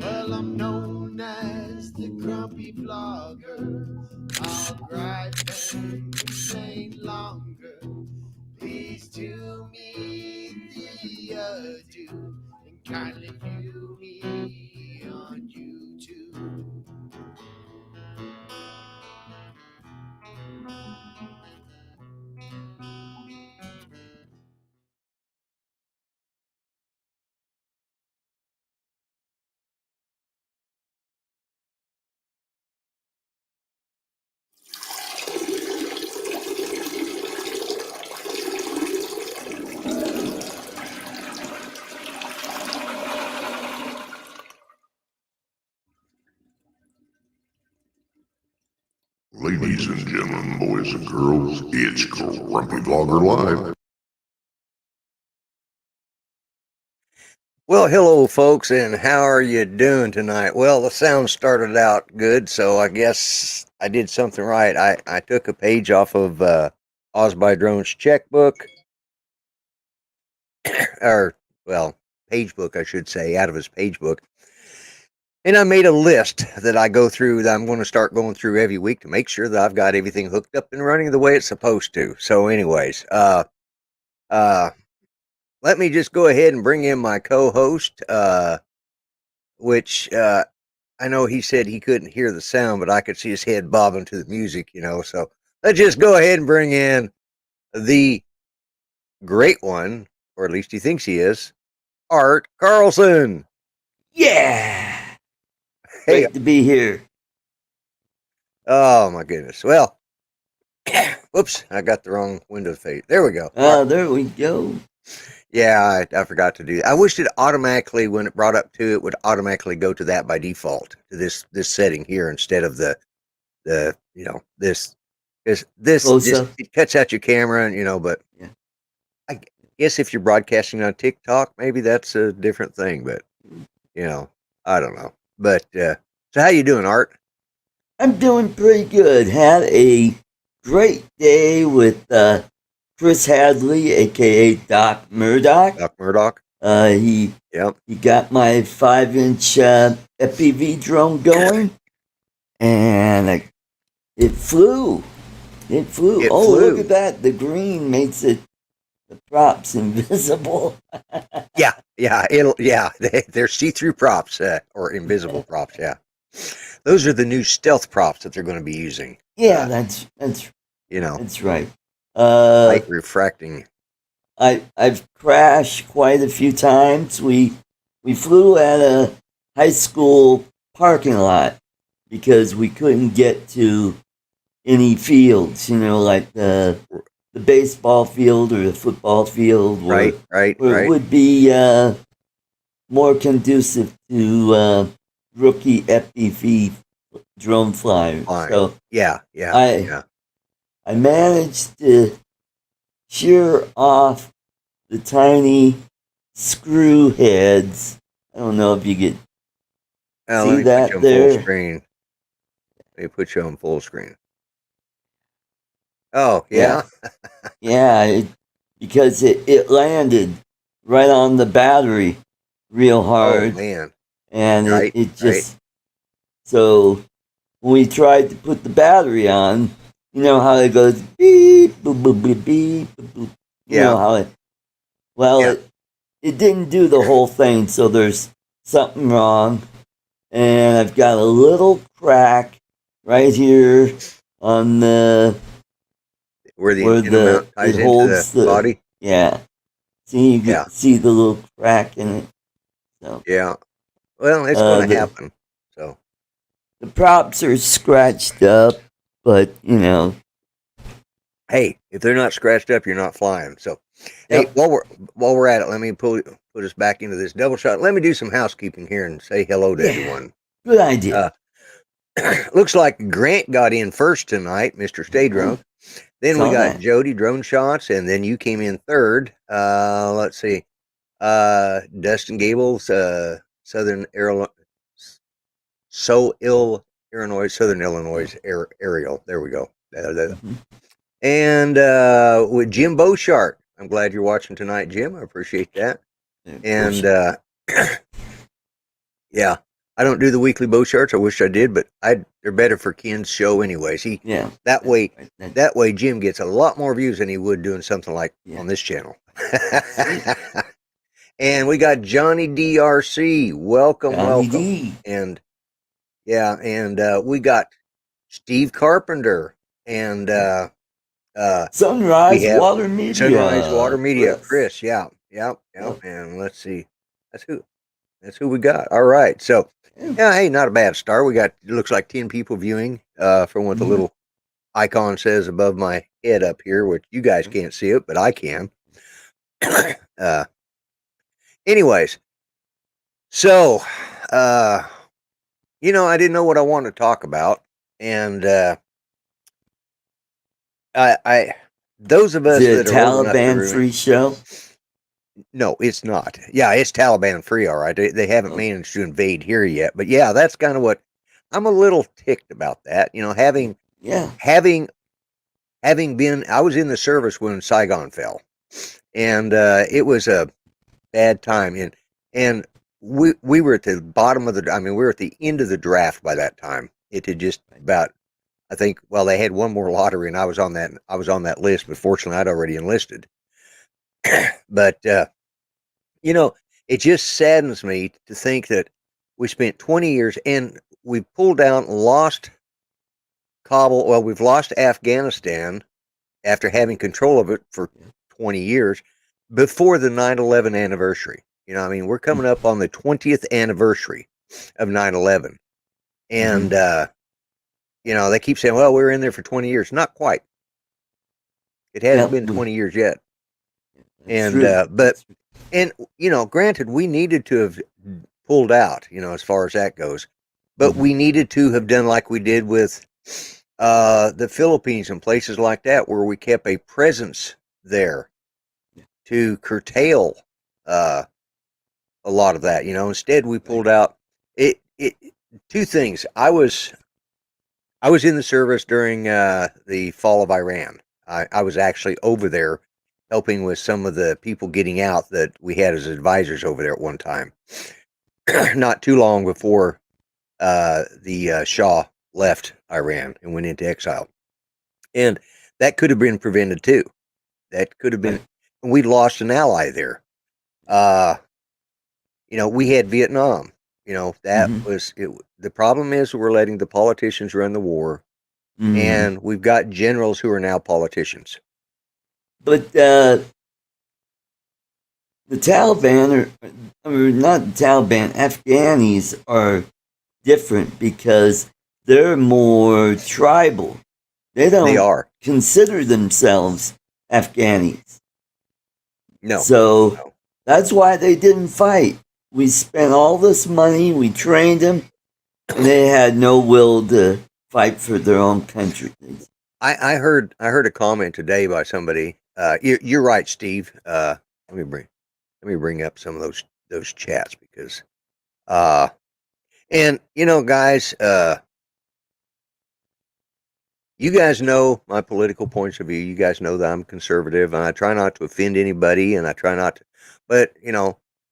Well, I'm known as the grumpy vlogger. I'll gripe and complain longer. Please do me the adieu and kindly view me on YouTube. and gentlemen, boys and girls, it's Grumpy Vlogger Live. Well, hello, folks, and how are you doing tonight? Well, the sound started out good, so I guess I did something right. I took a page off of Oz by Drone's checkbook, or, well, page book, I should say, out of his page book. And I made a list that I go through, that I'm going to start going through every week to make sure that I've got everything hooked up and running the way it's supposed to. So, anyways, let me just go ahead and bring in my co-host, which I know he said he couldn't hear the sound, but I could see his head bobbing to the music, So let's just go ahead and bring in the great one, or at least he thinks he is, Art Carlson. Yeah. Hey. Great to be here. Oh my goodness. Well, whoops, I got the wrong window face. There we go. There we go. Yeah, I forgot to do that. I wished it automatically, when it brought up to it, would automatically go to that by default, to this setting here, instead of the this Close just up. it cuts out your camera, and but Yeah. I guess if you're broadcasting on TikTok, maybe that's a different thing, but I don't know. But so how you doing, Art? I'm doing pretty good. Had a great day with Chris Hadley, aka Doc Murdoch. Doc Murdoch. He got my 5-inch FPV drone going, and it flew. It flew. Look at that! The green makes the props invisible. They're see-through props, or invisible props. Yeah, those are the new stealth props that they're going to be using. Yeah, that's right. Light refracting. I've crashed quite a few times. We flew at a high school parking lot because we couldn't get to any fields, like the baseball field or the football field, where it would be more conducive to rookie FPV drone flyers. So I managed to shear off the tiny screw heads. I don't know if you could see that there. Full screen. Let me put you on full screen. Oh, yeah? Because it landed right on the battery real hard. Oh, man. And it just... So, when we tried to put the battery on, you know how it goes beep, boop, boop, beep, beep, boop, boop. You know how it... Well, it didn't do the whole thing, so there's something wrong. And I've got a little crack right here on the... Where the ties holds into the body? Yeah. See, you can see the little crack in it. So. Yeah. Well, it's going to happen. So. The props are scratched up, but, Hey, if they're not scratched up, you're not flying. So, hey, while we're at it, let me put us back into this double shot. Let me do some housekeeping here and say hello to everyone. Good idea. Looks like Grant got in first tonight, Mr. Stay Drunk. Then we got Jody Drone Shots, and then you came in third. Let's see. Dustin Gables, Southern Illinois, Southern Illinois Aerial. There we go. And with Jim Beauchart. I'm glad you're watching tonight, Jim. I appreciate that. And yeah, I don't do the weekly Beaucharts. I wish I did, but they're better for Ken's show anyways. That way Jim gets a lot more views than he would doing something like on this channel. And we got Johnny DRC. Welcome. And we got Steve Carpenter and Sunrise Water Media. Chris. Yeah. And let's see. That's who we got. All right. So hey, not a bad start. We got, it looks like 10 people viewing from what the little icon says above my head up here, which you guys can't see it, but I can. Anyways, so I didn't know what I wanted to talk about, and I those of Is us it that a are old enough to Taliban remember, free show? no, it's not. Yeah, it's Taliban free, all right. They haven't Oh, managed to invade here yet, but yeah, that's kind of what I'm a little ticked about. That yeah. having having been, I was in the service when Saigon fell, and it was a bad time, and we were at the bottom of the. I mean, we were at the end of the draft by that time. It had just about. I think. Well, they had one more lottery, and I was on that. I was on that list, but fortunately, I'd already enlisted. But you know, it just saddens me to think that we spent 20 years and we pulled out and lost Kabul. Well, we've lost Afghanistan after having control of it for 20 years before the 9/11 anniversary. I mean, we're coming up on the 20th anniversary of 9/11. And, they keep saying, well, we were in there for 20 years. Not quite. It hasn't Yeah, been 20 years yet. that's And, true. granted, we needed to have pulled out, as far as that goes. But Mhm. we needed to have done like we did with the Philippines and places like that, where we kept a presence there to curtail a lot of that. Instead, we Right. pulled out. It two things. I was in the service during the fall of Iran. I was actually over there helping with some of the people getting out that we had as advisors over there at one time. Not too long before the Shah left Iran and went into exile. And that could have been prevented too. That could have been, Right. we lost an ally there. We had Vietnam. That Hmm. was it. The problem is we're letting the politicians run the war, Hmm. and we've got generals who are now politicians. But the Taliban, or not the Taliban, Afghanis are different because they're more tribal. They They don't are. consider themselves Afghanis. No, So no. that's why they didn't fight. We spent all this money, we trained them, and they had no will to fight for their own country. I heard a comment today by somebody. You're right, Steve. Let me bring up some of those chats because uh and guys, you guys know my political points of view. You guys know that I'm conservative, and I try not to offend anybody, and I try not to. But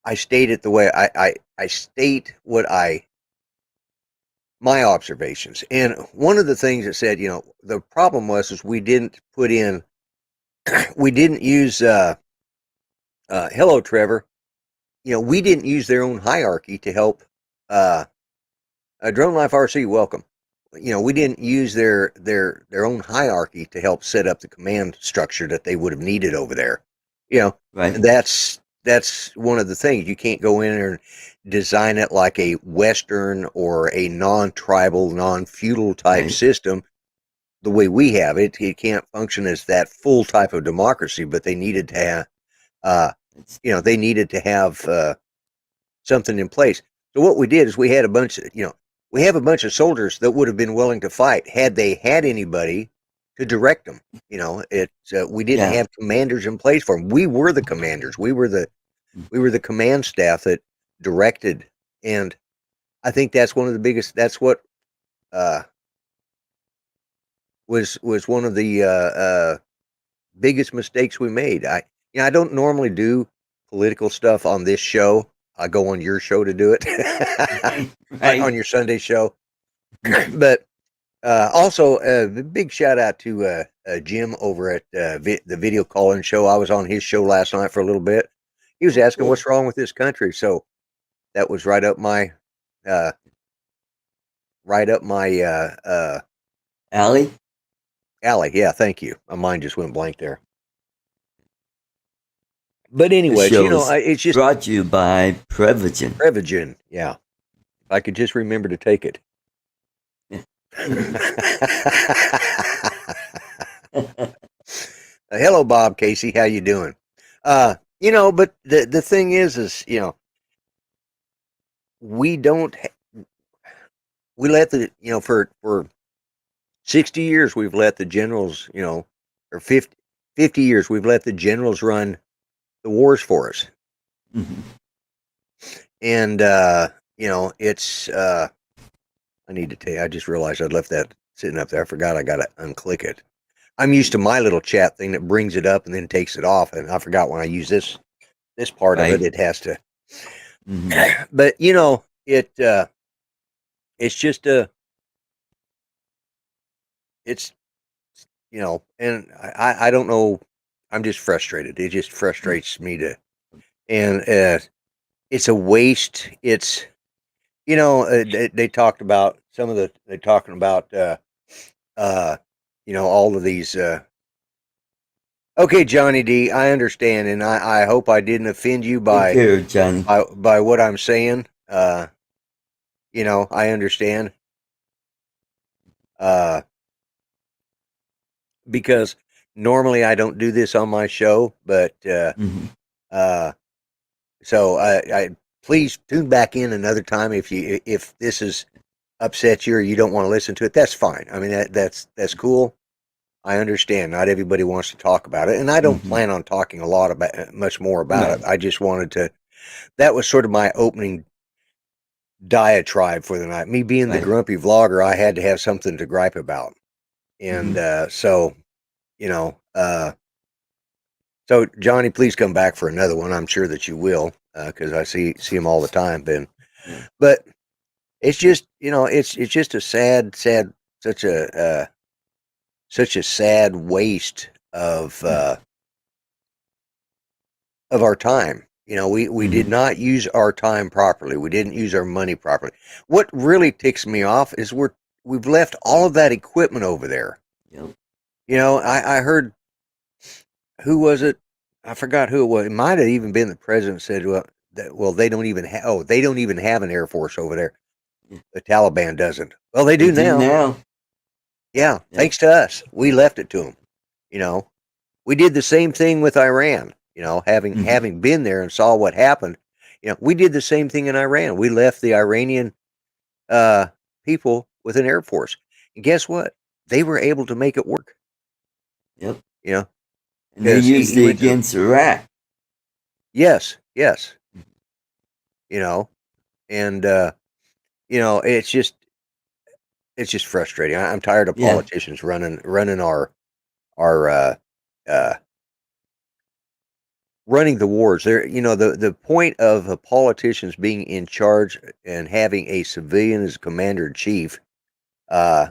I state it the way I state what my observations. And one of the things that said, the problem was is we didn't put in, we didn't use. Hello, Trevor. We didn't use their own hierarchy to help. Uh, Drone Life RC, welcome. We didn't use their own hierarchy to help set up the command structure that they would have needed over there. Right? And that's one of the things. You can't go in there and design it like a Western or a non-tribal, non-feudal type Right. system the way we have it. It can't function as that full type of democracy. But they needed to have, they needed to have something in place. So what we did is we had a bunch of, we have a bunch of soldiers that would have been willing to fight had they had anybody to direct them. We didn't Yeah. have commanders in place for them. We were the commanders. We were the command staff that directed, and I think that's one of the biggest. That's what uh, was one of the biggest mistakes we made. I don't normally do political stuff on this show. I go on your show to do it on Right. your Sunday show. But also, a big shout out to Jim over at the video calling show. I was on his show last night for a little bit. He was Oh, asking cool. what's wrong with this country. So that was uh, right up my Allie, alley. Yeah, thank you. My mind just went blank there. But this anyways, show is it's just brought to you by Prevagen. Prevagen. Yeah, if I could just remember to take it. Hello, Bob Casey. How you doing? But the thing is, we don't. We let the for 60 years we've let the generals or 50 years, we've let the generals run the wars for us. Mm-hmm. And, it's, I need to tell you, I just realized I'd left that sitting up there. I forgot I got to unclick it. I'm used to my little chat thing that brings it up and then takes it off. And I forgot when I use this part of Right. it has to, Mm-hmm. but it's just it's, and I don't know. I'm just frustrated. It just frustrates me and it's a waste. It's, they talked about they're talking about, all of these, okay, Johnny D, I understand. And I hope I didn't offend you Take care, Johnny. by what I'm saying. I understand. Because normally I don't do this on my show, but, Mm-hmm. so I please tune back in another time if this is upset you or you don't want to listen to it. That's fine. I mean that's cool. I understand. Not everybody wants to talk about it, and I don't Mm-hmm. plan on talking a lot about much more about No. it. I just wanted to. That was sort of my opening diatribe for the night. Me being the Right. grumpy vlogger, I had to have something to gripe about, and so you know. So Johnny, please come back for another one. I'm sure that you will, because I see him all the time, Ben. Yeah. But it's just, it's just a sad, such such a sad waste of our time. We did not use our time properly. We didn't use our money properly. What really ticks me off is we've left all of that equipment over there. Yep. I heard, who was it? I forgot who it was. It might have even been the president said, well, they don't even they don't even have an Air Force over there. The Taliban doesn't. Well, they They do do now. now. Yeah, Yep. thanks to us. We left it to them. We did the same thing with Iran. Having been there and saw what happened. We did the same thing in Iran. We left the Iranian people with an Air Force. And guess what? They were able to make it work. Yep. And they because used he it went to, against Iraq. yes, and it's just frustrating. I'm tired of Yeah. politicians running our uh, running the wars. The point of politicians being in charge and having a civilian as commander in chief, uh,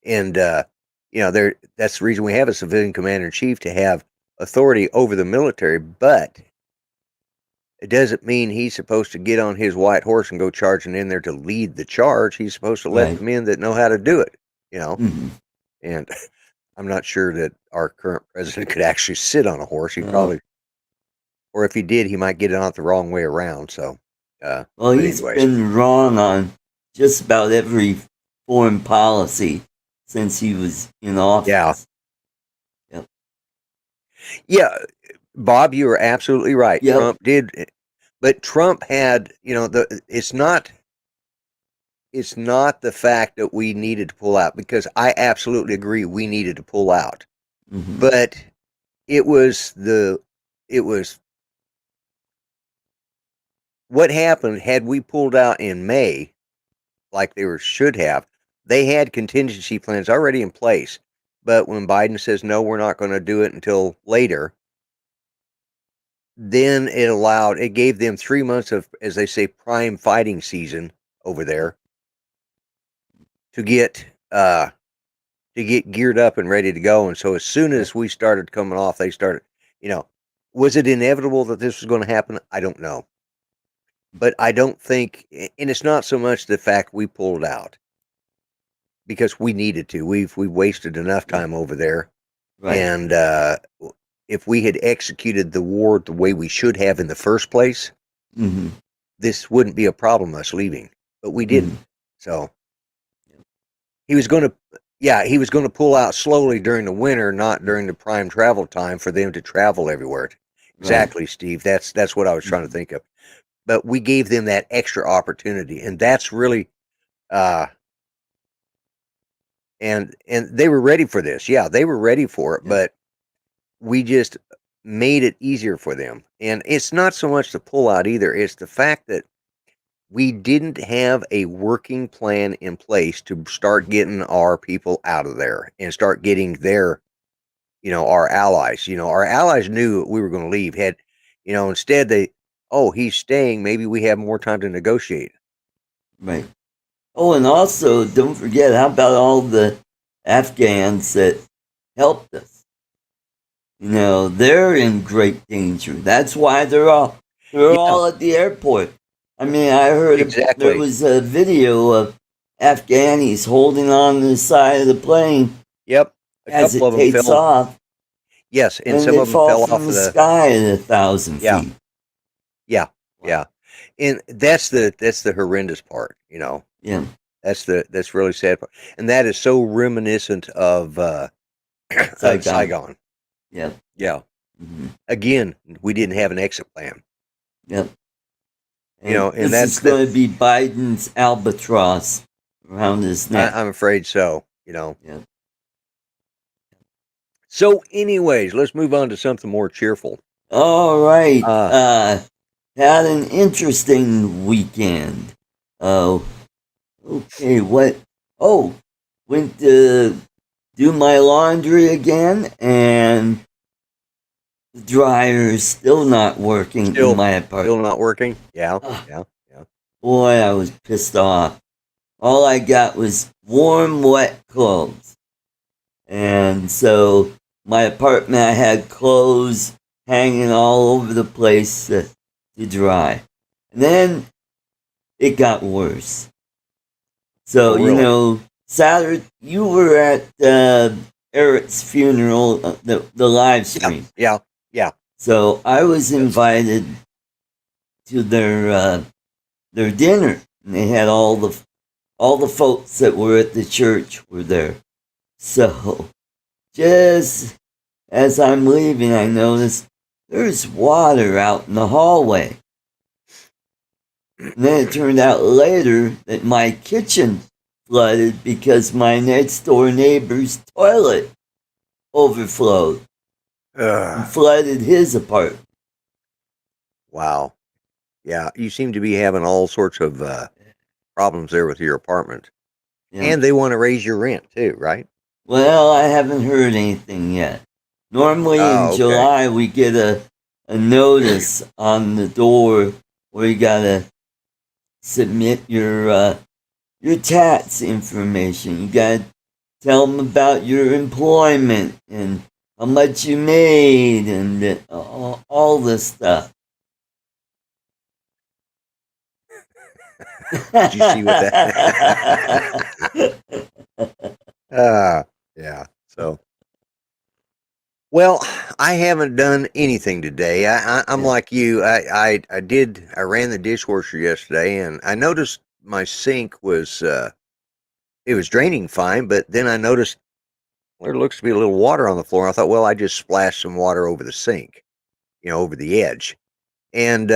and that's the reason we have a civilian commander in chief, to have authority over the military. But it doesn't mean he's supposed to get on his white horse and go charging in there to lead the charge. He's supposed to let Right. the men that know how to do it. Mm-hmm. And I'm not sure that our current president could actually sit on a horse. He No. probably, or if he did, he might get it on it the wrong way around. So, Well, but he's anyways, been wrong on just about every foreign policy since he was in office. yeah, Yep. yeah, Bob, you are absolutely right. Yep. Trump did, but Trump had, it's not the fact that we needed to pull out, because I absolutely agree we needed to pull out, Mm-hmm. but it was what happened had we pulled out in May, like should have. They had contingency plans already in place, but when Biden says no, we're not going to do it until later, then it gave them 3 months of, as they say, prime fighting season over there to get geared up and ready to go. And so as soon as we started coming off, they started, was it inevitable that this was going to happen? I don't know. But I don't think, and it's not so much the fact we pulled out, because we needed to. We've wasted enough time over there. Right. And if we had executed the war the way we should have in the first place, Mm-hmm. this wouldn't be a problem, us leaving. But we didn't. So he was going to pull out slowly during the winter, not during the prime travel time for them to travel everywhere. Exactly, right. Steve. That's what I was trying to think of. But we gave them that extra opportunity, and that's really and they were ready for this. Yeah, they were ready for it, Yeah. but we just made it easier for them. And it's not so much the pullout either. It's the fact that we didn't have a working plan in place to start getting our people out of there and start getting their, our allies. Our allies knew we were going to leave. Instead he's staying. Maybe we have more time to negotiate. Right. Oh, and also, don't forget, how about all the Afghans that helped us? They're in great danger. That's why they're all at the airport. I mean, I heard Exactly. there was a video of Afghanis holding on to the side of the plane. Yep. As it takes off. Yes, and some they of them fall fell from off the sky at 1,000 feet. Yeah. Yeah. And that's the horrendous part, Yeah. That's really sad part. And that is so reminiscent of Saigon. Yeah. Yeah. Mm-hmm. Again, we didn't have an exit plan. Yep. And this is going to be Biden's albatross around his neck. I'm afraid so. Yeah. So, anyways, let's move on to something more cheerful. All right. Had an interesting weekend. Oh, okay. What? Oh, went to do my laundry again, and the dryer is still not working in my apartment. Still not working? Yeah. Boy, I was pissed off. All I got was warm, wet clothes. And so my apartment, I had clothes hanging all over the place to dry. And then it got worse. So, really? Saturday, you were at Eric's funeral, the live stream. Yeah. So I was invited to their dinner. And they had all the folks that were at the church were there. So, just as I'm leaving, I noticed there's water out in the hallway. And then it turned out later that my kitchen flooded because my next door neighbor's toilet overflowed and flooded his apartment. Wow. Yeah, you seem to be having all sorts of problems there with your apartment. Yeah. And they want to raise your rent too, right? Well, I haven't heard anything yet. Normally in July we get a notice on the door where you gotta submit your tax information. You gotta tell them about your employment and how much you made and all this stuff. Did you see what that? Yeah. So, well, I haven't done anything today. I'm like you. I ran the dishwasher yesterday, and I noticed my sink was it was draining fine, but then I noticed there looks to be a little water on the floor. I thought, well, I just splashed some water over the sink, over the edge, and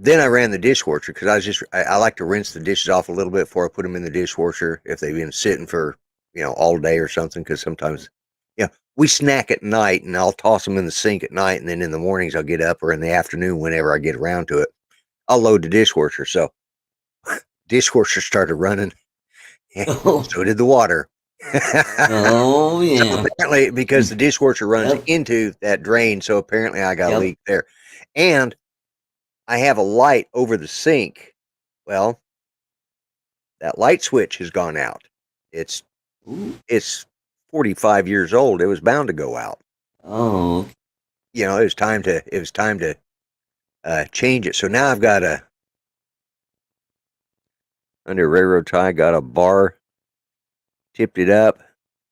then I ran the dishwasher because I like to rinse the dishes off a little bit before I put them in the dishwasher if they've been sitting for, all day or something. Because sometimes, we snack at night and I'll toss them in the sink at night. And then in the mornings I'll get up, or in the afternoon, whenever I get around to it, I'll load the dishwasher. So dishwasher started running. So did the water. Oh, yeah. So apparently, because the dishwasher runs into that drain, so apparently I got a leak there. And I have a light over the sink. Well, that light switch has gone out. It's 45 years old. It was bound to go out. Oh. It was time to change it. So now I've got under railroad tie, got a bar, tipped it up.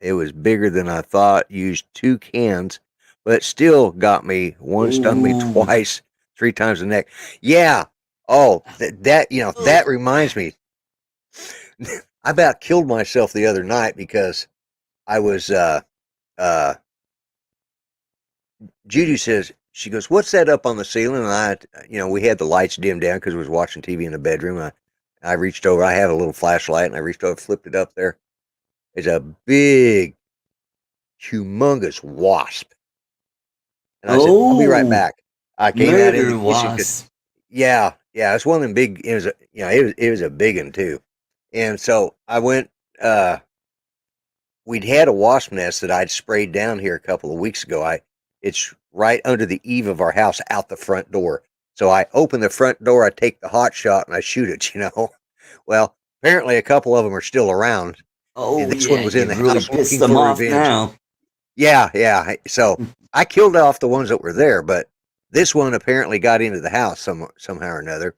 It was bigger than I thought. Used 2 cans, but it still got me. One stung me twice. 3 times the neck. Yeah. Oh, that reminds me. I about killed myself the other night because I was, Judy says, she goes, what's that up on the ceiling? And we had the lights dimmed down because we was watching TV in the bedroom. I reached over, I have a little flashlight, and I reached over, flipped it up there. is a big, humongous wasp. And I said, I'll be right Oh, back. I came out in the murder kitchen because, wasp. yeah, it's one of them big, it was a big one too. And so I went, we'd had a wasp nest that I'd sprayed down here a couple of weeks ago. It's right under the eave of our house out the front door. So I open the front door, I take the hot shot and I shoot it. Well, apparently a couple of them are still around. And Oh this one yeah, was in you've the really house pissed looking them for off revenge. now. Yeah. So I killed off the ones that were there, but this one apparently got into the house somehow or another.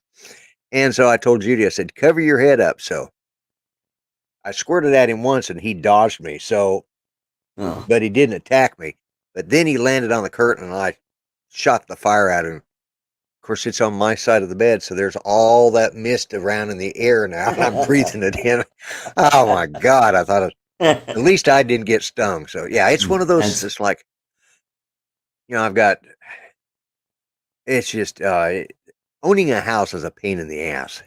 And so I told Judy, I said, cover your head up. So I squirted at him once and he dodged me. So, Oh. but he didn't attack me. But then he landed on the curtain and I shot the fire at him. Of course, it's on my side of the bed. So there's all that mist around in the air now. And I'm breathing it in. Oh my God. I thought at least I didn't get stung. So yeah, it's one of those, it's like, I've got, it's just, owning a house is a pain in the ass,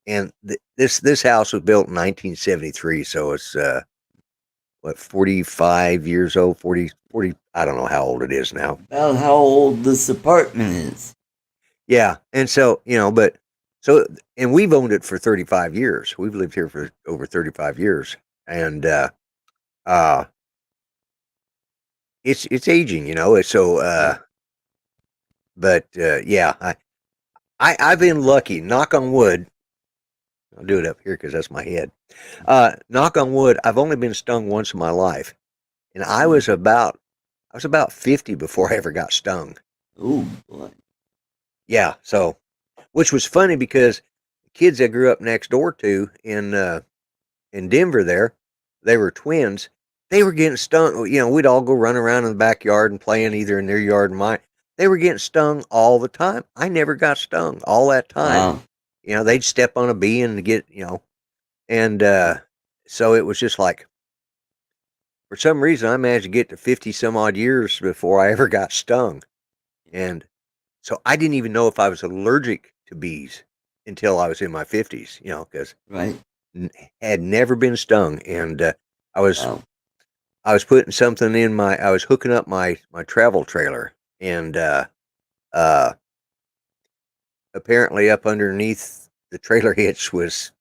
and this house was built in 1973. So it's, what, 45 years old, 40, I don't know how old it is now. About how old this apartment is. Yeah. And so, and we've owned it for 35 years. We've lived here for over 35 years. And, it's aging, so, but, yeah, I've been lucky, knock on wood. I'll do it up here because that's my head. Knock on wood, I've only been stung once in my life. And I was about 50 before I ever got stung. Oh boy. Yeah, so, which was funny because the kids I grew up next door to in Denver there, they were twins. They were getting stung. We'd all go run around in the backyard and playing either in their yard or mine. They were getting stung all the time. I never got stung all that time. Wow. They'd step on a bee and get, and so it was just like, for some reason, I managed to get to 50 some odd years before I ever got stung. And so I didn't even know if I was allergic to bees until I was in my 50s, because Right. had never been stung. And I was Wow. putting something in I was hooking up my travel trailer, and apparently up underneath the trailer hitch was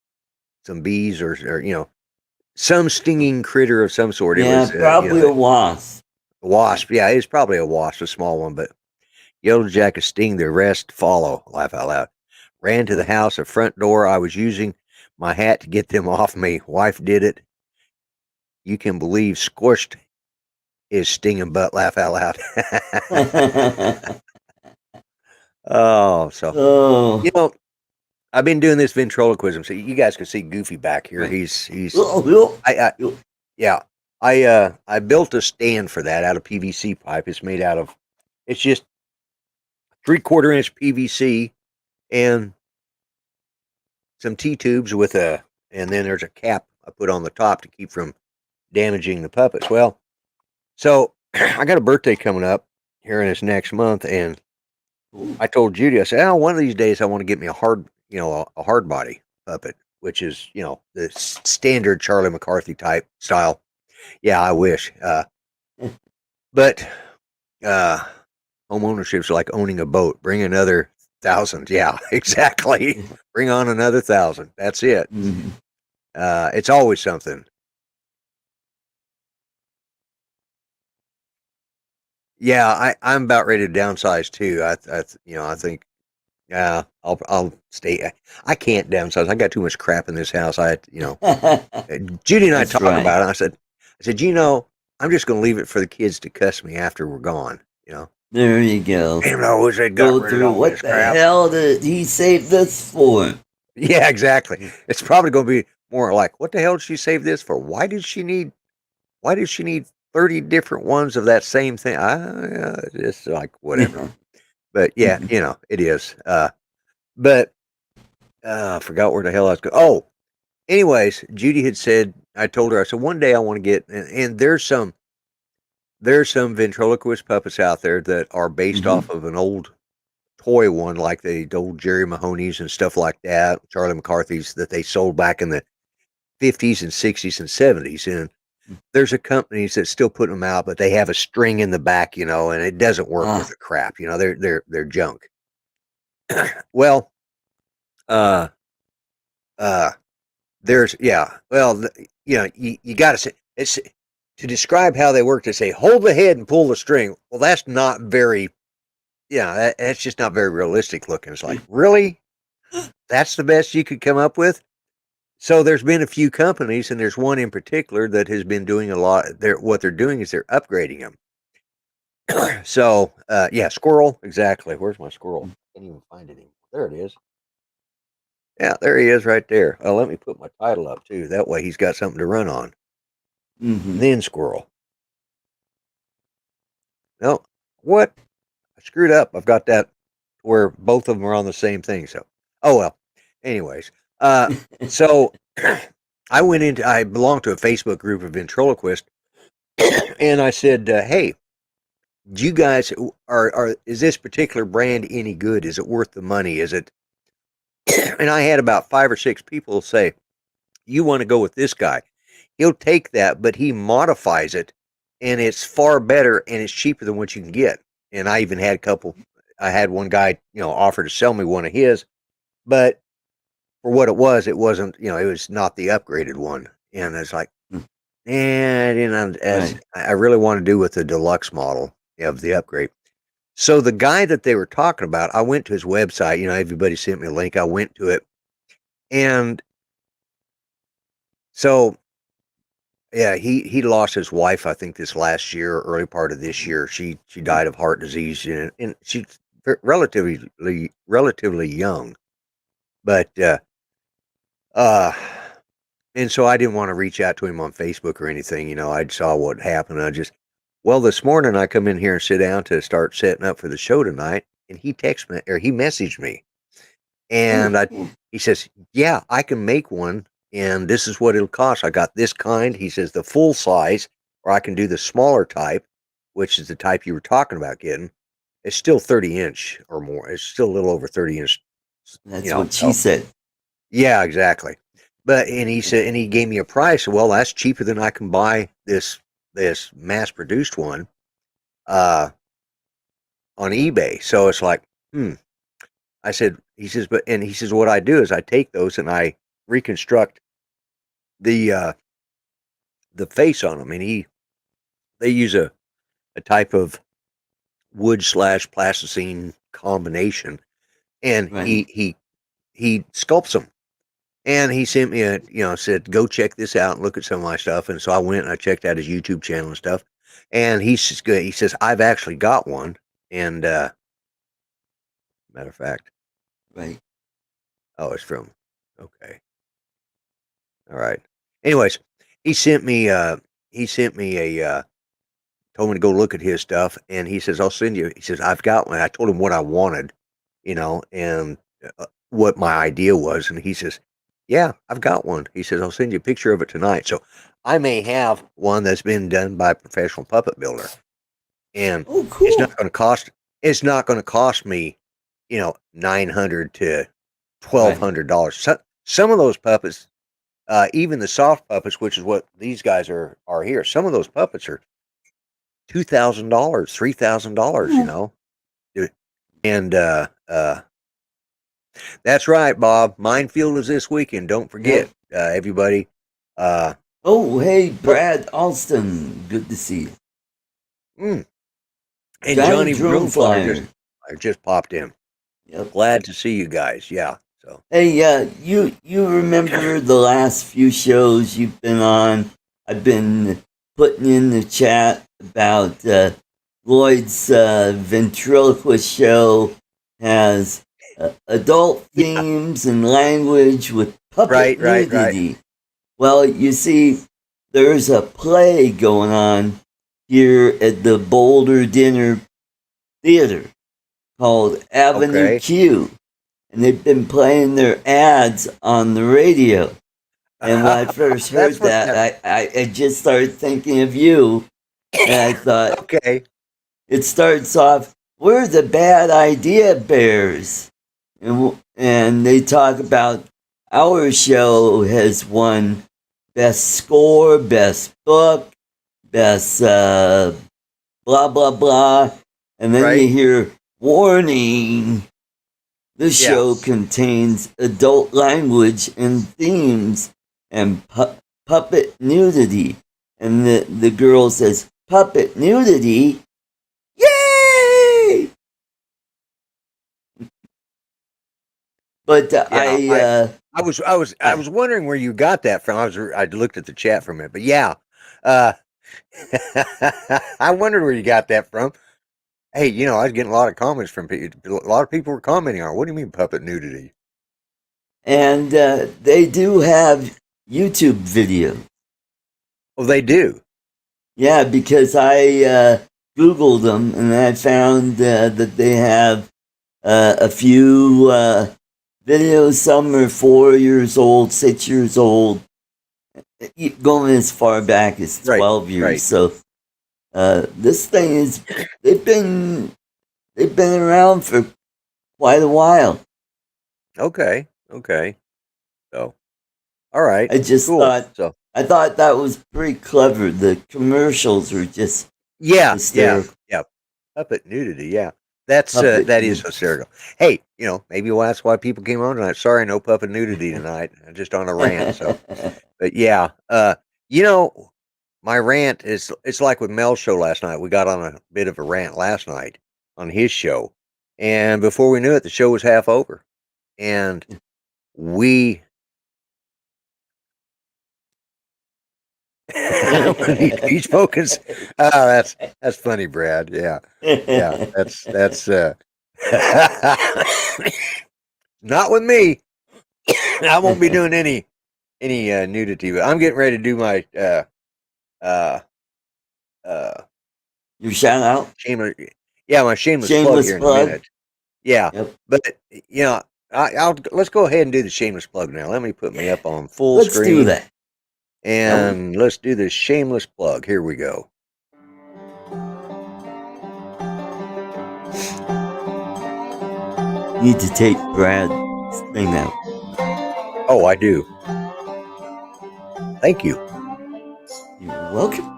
some bees or some stinging critter of some sort. It Yeah, was probably a wasp. a wasp. Yeah, it was probably a wasp, a small one, but yellow jacket sting, the rest follow. Laugh out loud. Ran to the house, the front door. I was using my hat to get them off me. Wife did it. You can believe scorched is stinging butt. Laugh out loud. Oh, so Oh. I've been doing this ventriloquism, so you guys can see Goofy back here. Right. He's Oh, yeah. I built a stand for that out of PVC pipe. It's just 3/4 inch PVC and some T-tubes and then there's a cap I put on the top to keep from damaging the puppets. Well, so I got a birthday coming up here in this next month, and I told Judy, I said, "Oh, one of these days I want to get me a hard body puppet, which is, the standard Charlie McCarthy type style." Yeah, I wish. But home ownership's like owning a boat. Bring another 1,000. Yeah, exactly. Bring on another 1,000. That's it. Mhm. It's always something. Yeah, I'm about ready to downsize too. I think, yeah, I'll stay. I can't downsize. I got too much crap in this house. Judy and I That's talk right. about it. I said, I'm just going to leave it for the kids to cuss me after we're gone. There you go. Damn, I wish they'd got Go rid of through all what this the crap. hell did he save this for? Yeah, exactly. It's probably going to be more like, what the hell did she save this for? Why did she need 30 different ones of that same thing? It's like whatever. But yeah, it is. But I forgot where the hell I was going. Oh, anyways, Judy had said, I told her, I said, one day I want to get, and there's some ventriloquist puppets out there that are based off of an old toy one, like the old Jerry Mahoney's and stuff like that, Charlie McCarthy's that they sold back in the 50s and 60s and 70s. And there's a companies that still put them out, but they have a string in the back, and it doesn't work Ah. with the crap. They're junk. Well, uh, there's well, you got to say it's to describe how they work. To say hold the head and pull the string. Well, that's not very. That's just not very realistic looking. It's like really, that's the best you could come up with. So there's been a few companies, and there's one in particular that has been doing a lot. What they're doing is they're upgrading them. So, squirrel, exactly. Where's my squirrel? Can't even find it anymore. There it is. Yeah, there he is right there. Oh, let me put my title up too. That way he's got something to run on. Mm-hmm. Then squirrel. No, what? I screwed up. I've got that where both of them are on the same thing. So, oh well. Anyways, so I belong to a Facebook group of ventriloquists, and I said, hey, do you guys is this particular brand any good? Is it worth the money? Is it? And I had about 5 or 6 people say, you want to go with this guy. He'll take that, but he modifies it, and it's far better, and it's cheaper than what you can get. And I even had I had one guy, offer to sell me one of his, but for what it wasn't, it was not the upgraded one. And it's like, and as Right. I really want to do with the deluxe model of the upgrade. So the guy that they were talking about, I went to his website. Everybody sent me a link. I went to it, and so yeah, he lost his wife. I think this last year, or early part of this year, she died of heart disease, and she's relatively young, but and so I didn't want to reach out to him on Facebook or anything. I saw what happened. This morning I come in here and sit down to start setting up for the show tonight, and he messaged me, and he says, yeah, I can make one, and this is what it'll cost. I got this kind. He says the full size, or I can do the smaller type, which is the type you were talking about getting. It's still 30-inch or more. It's still a little over 30-inch. That's what she said. Yeah, exactly. But he said, and he gave me a price. Well, that's cheaper than I can buy this mass-produced one on eBay. So it's like, I said, he says, what I do is I take those and I reconstruct the face on them, and they use a type of wood / plasticine combination, and Right. he sculpts them. And he sent me said, go check this out and look at some of my stuff. And so I went and I checked out his YouTube channel and stuff. And he says, I've actually got one. And matter of fact, Right. oh, it's from, okay. All right. Anyways, he sent me a, told me to go look at his stuff. And he says, I'll send you, he says, I've got one. I told him what I wanted, and what my idea was. And he says, yeah, I've got one. He says, I'll send you a picture of it tonight. So I may have one that's been done by a professional puppet builder. And Oh, cool. it's not going to cost me, $900 to $1,200. Some of those puppets, even the soft puppets, which is what these guys are here, some of those puppets are $2,000, $3,000, And that's right, Bob. Minefield is this weekend. Don't forget, everybody. Oh, hey, Brad Alston. Good to see you. And Giant Johnny Drone Drone Flyer Flyer. just popped in. Yep. Glad to see you guys. Yeah. So Hey, you remember the last few shows you've been on? I've been putting in the chat about Lloyd's ventriloquist show has adult themes and language with puppet nudity. Well, you see, there's a play going on here at the Boulder Dinner Theater called Avenue Q. And they've been playing their ads on the radio. And when I first heard that, I just started thinking of you. And I thought, okay. It starts off, we're the bad idea bears. And they talk about our show has won best score, best book, best blah blah blah, and then you Right. hear warning. This Yeah. show contains adult language and themes and puppet nudity. And the girl says, puppet nudity? Yay! But Yeah, I was wondering where you got that from. I looked at the chat for a minute, but yeah, uh, I wondered where you got that from. Hey, I was getting a lot of comments from people. A lot of people were commenting on. What do you mean puppet nudity? and they do have YouTube video. Oh, they do. Yeah, because I Googled them and I found that they have a few videos. Some are 4 years old, 6 years old, going as far back as 12 years. Right. So this thing is they've been around for quite a while. Okay. So, all right. I just cool. thought I thought that was pretty clever. The commercials were just hysterical. Yeah. Puppet nudity. Yeah, that is hysterical. Hey, maybe that's why people came on tonight. Sorry, no puppet nudity tonight. I'm just on a rant. So, but yeah, my rant is it's like with Mel's show last night. We got on a bit of a rant last night on his show, and before we knew it, the show was half over, and we. He's focused. Oh, that's funny, Brad. Yeah, that's not with me. I won't be doing any nudity, but I'm getting ready to do my your shout out. Shameless, my shameless plug here in a minute. Yeah, Yep. but I'll let's go ahead and do the shameless plug now. Let me put me up on full Let's screen. do that. And let's do the shameless plug. Here we go. You need to take Brad's thing out. Oh, I do. Thank you. You're welcome.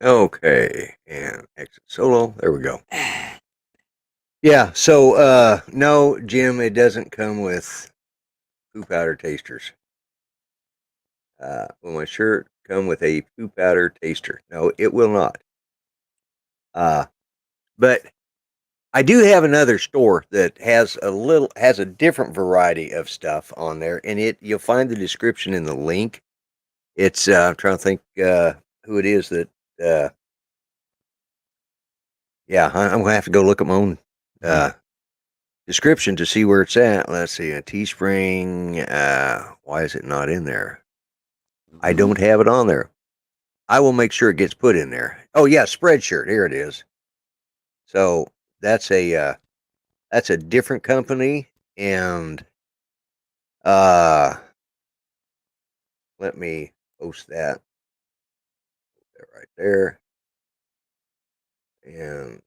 Okay, and exit solo. There we go. Yeah, so no, Jim, it doesn't come with poo powder tasters. Will my shirt come with a poo powder taster? No, it will not. But I do have another store that has a different variety of stuff on there, and you'll find the description in the link. It's I'm trying to think who it is that yeah, I'm gonna have to go look at my own description to see where it's at. Let's see, a Teespring. Why is it not in there? I don't have it on there. I will make sure it gets put in there. Oh yeah, Spreadshirt. Here it is. So that's a different company. and let me post that right there. And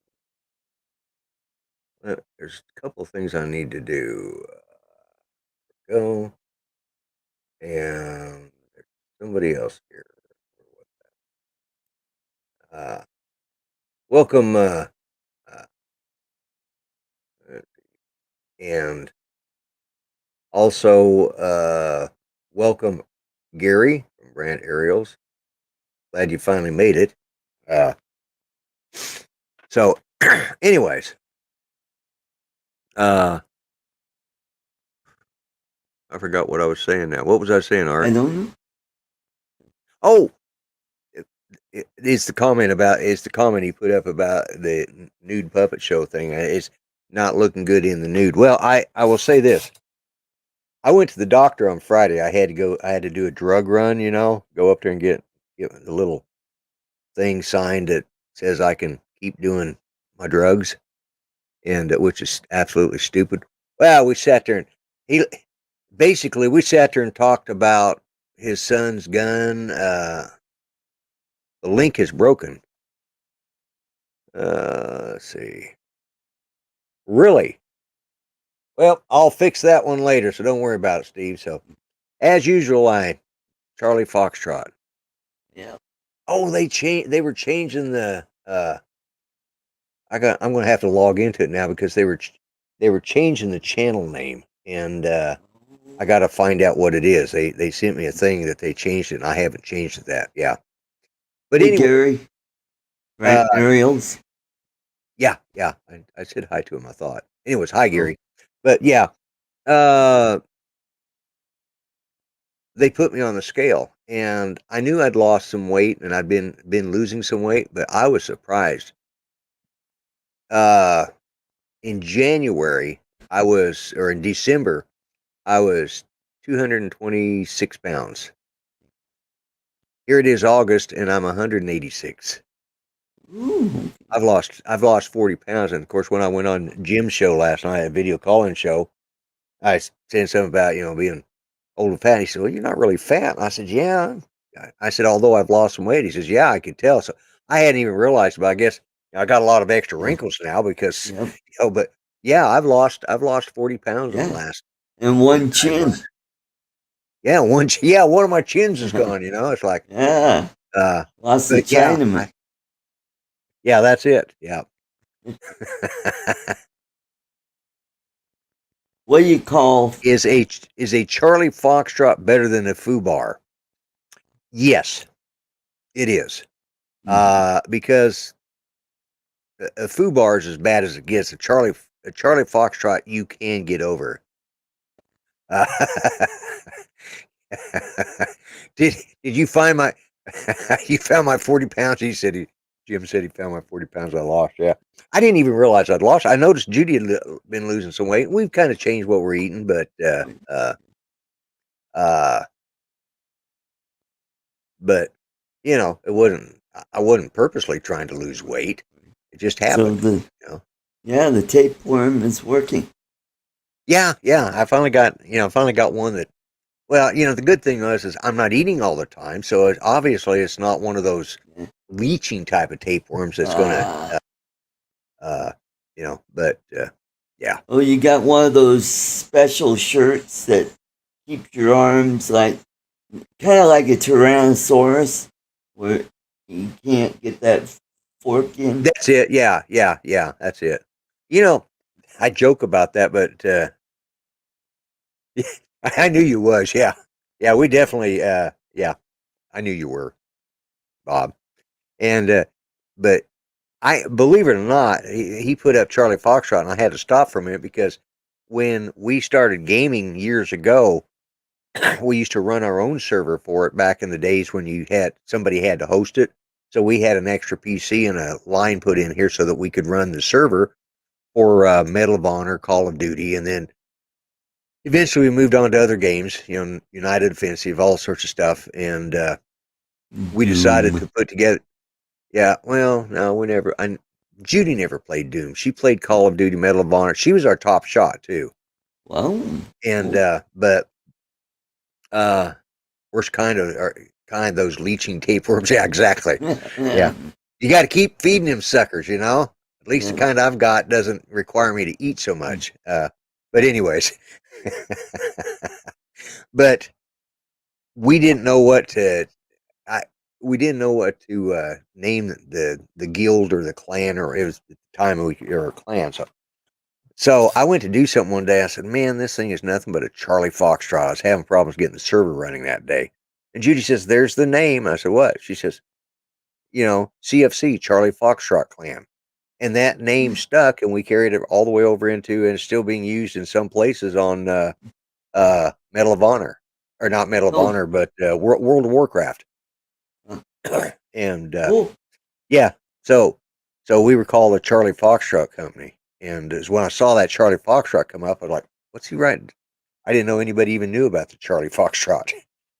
there's a couple things I need to do. Go. And there's somebody else here. Welcome, uh, and also welcome Gary from Brand Aerials. Glad you finally made it. So, anyways, I forgot what I was saying now. What was I saying, Art? I don't know. Oh, it's the comment he put up about the nude puppet show thing. It's not looking good in the nude. Well, I will say this. I went to the doctor on Friday. I had to do a drug run, go up there and get the little thing signed that says I can keep doing my drugs, and which is absolutely stupid. Well, we sat there and we sat there and talked about his son's gun. The link is broken. Let's see. Really? Well, I'll fix that one later, so don't worry about it, Steve. So, as usual, Charlie Foxtrot. Yeah. Oh, they were changing the I'm going to have to log into it now because they were changing the channel name, and I got to find out what it is. They sent me a thing that they changed it, and I haven't changed it that. Yeah. But Hey, anyway, Gary. Right, Ariels. yeah. I said hi to him, I thought. Anyways, hi Gary. But yeah, they put me on the scale, and I knew I'd lost some weight, and I'd been losing some weight, but I was surprised. In January, or in December, I was 226 pounds. Here it is August, and I'm 186. Ooh. I've lost 40 pounds, and of course, when I went on Jim's show last night, a video calling show, I said something about being old and fat. He said, "Well, you're not really fat." And I said, "Yeah." I said, "Although I've lost some weight." He says, "Yeah, I could tell." So I hadn't even realized, but I guess I got a lot of extra wrinkles now because Yep. But yeah, I've lost 40 pounds in the Yeah. last. And one chin. Yeah, one of my chins is gone. It's like Yeah. Lost the but yeah, Chinaman. yeah, that's it. Yeah. What do you call? Is a Charlie Foxtrot better than a Fubar? Yes, it is. Because a Fubar is as bad as it gets. A Charlie Foxtrot you can get over. Did you find my you found my 40 pounds? Jim said he found my 40 pounds I lost. Yeah. I didn't even realize I'd lost. I noticed Judy had been losing some weight. We've kind of changed what we're eating, but but it wasn't. I wasn't purposely trying to lose weight. It just So happened. the tapeworm is working. Yeah. I finally got one that. Well, the good thing is I'm not eating all the time, so obviously it's not one of those leeching type of tapeworms that's going to, But yeah. Oh, you got one of those special shirts that keeps your arms kind of like a Tyrannosaurus, where you can't get that fork in. That's it. Yeah. That's it. I joke about that, but I knew you was. Yeah. We definitely. Yeah, I knew you were, Bob. And but I believe it or not, he put up Charlie Foxtrot, and I had to stop for a minute because when we started gaming years ago, we used to run our own server for it back in the days when somebody had to host it. So we had an extra PC and a line put in here so that we could run the server for Medal of Honor, Call of Duty, and then eventually we moved on to other games, United Offensive, all sorts of stuff, and we decided to put together. Yeah, well, no, we never. Judy never played Doom. She played Call of Duty, Medal of Honor. She was our top shot too. Well, And cool. but worst kind those leaching tapeworms. Yeah, exactly. Yeah, you got to keep feeding them suckers. At least the Yeah. kind I've got doesn't require me to eat so much. But anyways, but we didn't know what to. I we didn't know what to name the guild or the clan, or it was at the time we were a clan. So I went to do something one day. I said, "Man, this thing is nothing but a Charlie Foxtrot." I was having problems getting the server running that day. And Judy says, "There's the name." I said, "What?" She says, CFC, Charlie Foxtrot Clan. And that name stuck, and we carried it all the way over into, and it's still being used in some places on Medal of Honor, or not Medal of Oh, Honor, but World of Warcraft. And cool. yeah, so we were called the Charlie Foxtrot Company. And as when I saw that Charlie Foxtrot come up, I was like, "What's he writing?" I didn't know anybody even knew about the Charlie Foxtrot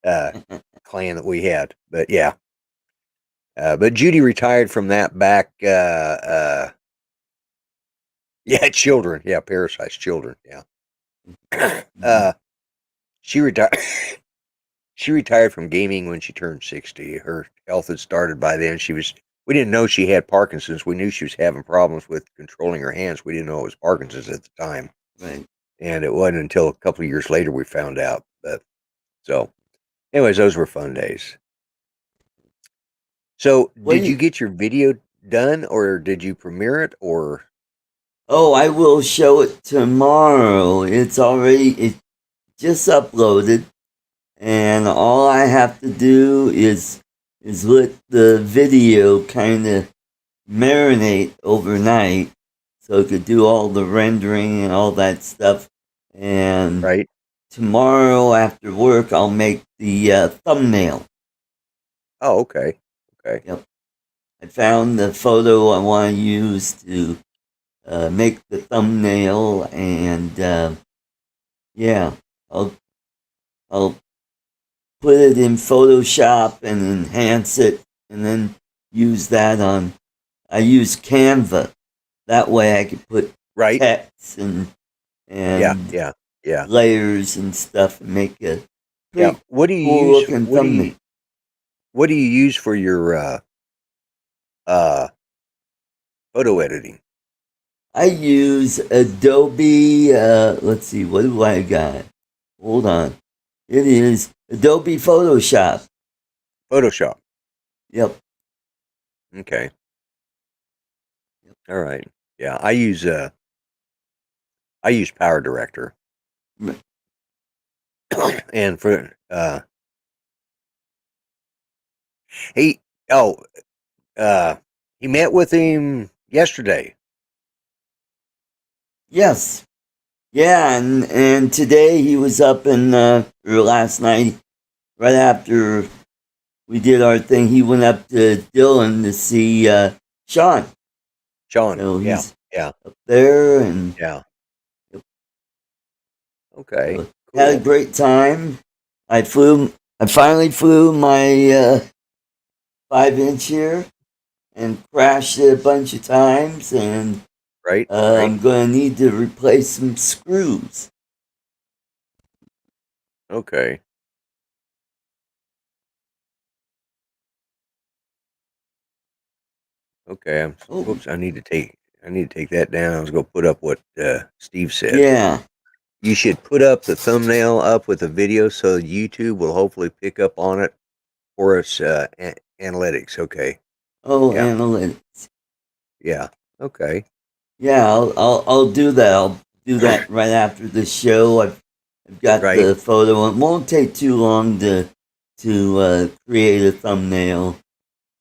uh, clan that we had. But yeah, but Judy retired from that back. Yeah, children. Yeah, parasites, children. Yeah. She retired. She retired from gaming when she turned 60. Her health had started by then. We didn't know she had Parkinson's. We knew she was having problems with controlling her hands. We didn't know it was Parkinson's at the time. Right. And it wasn't until a couple of years later we found out. But so, anyways, those were fun days. So, What do did you you? get your video done, or did you premiere it, or Oh, I will show it tomorrow. It just uploaded, and all I have to do is let the video kind of marinate overnight, so it could do all the rendering and all that stuff. And right? tomorrow after work, I'll make the thumbnail. Oh, okay, okay, Yep, I found the photo I want to use to make the thumbnail, and yeah, I'll I'll put it in Photoshop and enhance it, and then use that on. I use Canva. That way, I could put right? text Yeah, and yeah, yeah, layers and stuff and make a yeah. pretty cool looking thumbnail. What do you use for your uh photo editing? I use Adobe. Let's see, what do I got? Hold on. It is Adobe Photoshop. Photoshop. Yep. Okay. All right. Yeah, I use Power Director. And for he oh uh he met with him yesterday. Yes. Yeah, and today he was up in or last night, right after we did our thing, he went up to Dillon to see Sean. Sean. So Yeah. he's Yeah. up there, and Yeah. Okay. had a Cool. great time. I finally flew my 5-inch here and crashed it a bunch of times, and Right. I'm Right. going to need to replace some screws. Okay. Okay. Oh, Whoops, I need to take that down. I was going to put up what Steve said. yeah. You should put up the thumbnail up with the video so YouTube will hopefully pick up on it for us analytics. Okay. Oh, Yeah. analytics. Yeah. Okay. Yeah, I'll do that. I'll do that right after the show. I've got Right. the photo. It won't take too long to create a thumbnail,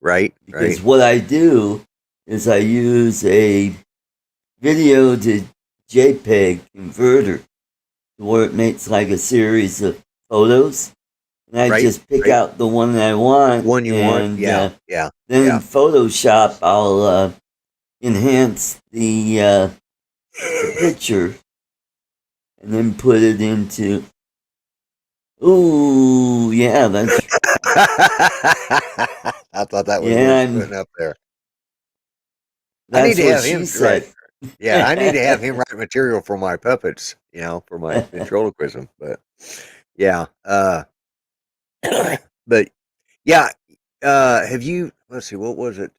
Right. because Right. what I do is I use a video to JPEG converter where it makes like a series of photos, and I Right. just pick Right. out the one that I want, One you want. and Yeah. Yeah. then in Yeah. Photoshop I'll enhance the picture and then put it into. Ooh, yeah, that's I thought that was yeah, worth putting up there. I need that's to what have him she right. said. Yeah, I need to have him write material for my puppets, for my ventriloquism. But yeah, but yeah, have you? Let's see, what was it?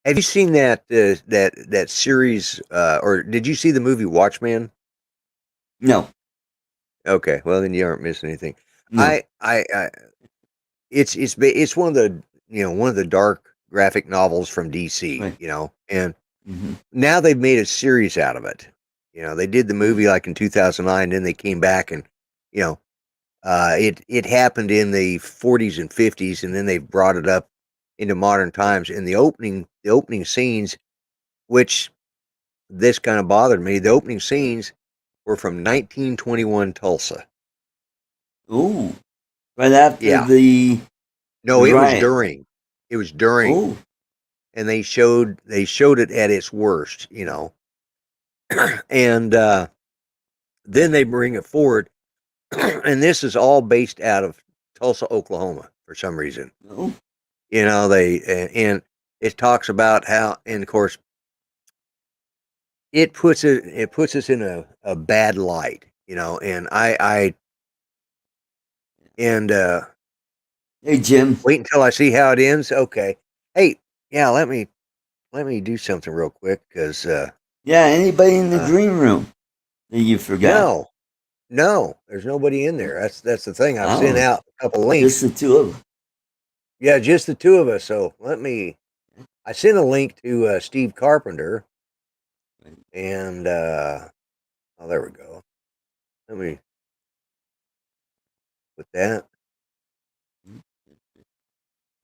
Have you seen that series, or did you see the movie Watchmen? No, Okay, well then you aren't missing anything. no. It's one of the one of the dark graphic novels from DC, Right. and Mm-hmm. now they've made a series out of it. They did the Mm-hmm. movie like in 2009, then they came back and you know it happened in the 40s and 50s, and then they brought it up into modern times. And the opening scenes, which this kind of bothered me, the opening scenes were from 1921 Tulsa. Ooh, right after Yeah, the no, it was riot. during. It was during, Oh, and they showed it at its worst, and then they bring it forward, and this is all based out of Tulsa, Oklahoma, for some reason. oh, And it talks about how, and of course, it puts us in a bad light, and and hey Jim. wait until I see how it ends. Okay, hey, yeah, let me do something real quick because Yeah, anybody in the uh, green room that you forgot? no, no, there's nobody in there. That's the thing. I've sent Oh, out a couple just links. the two of them. Yeah, just the two of us. So I sent a link to Steve Carpenter, and oh, there we go. Let me put that.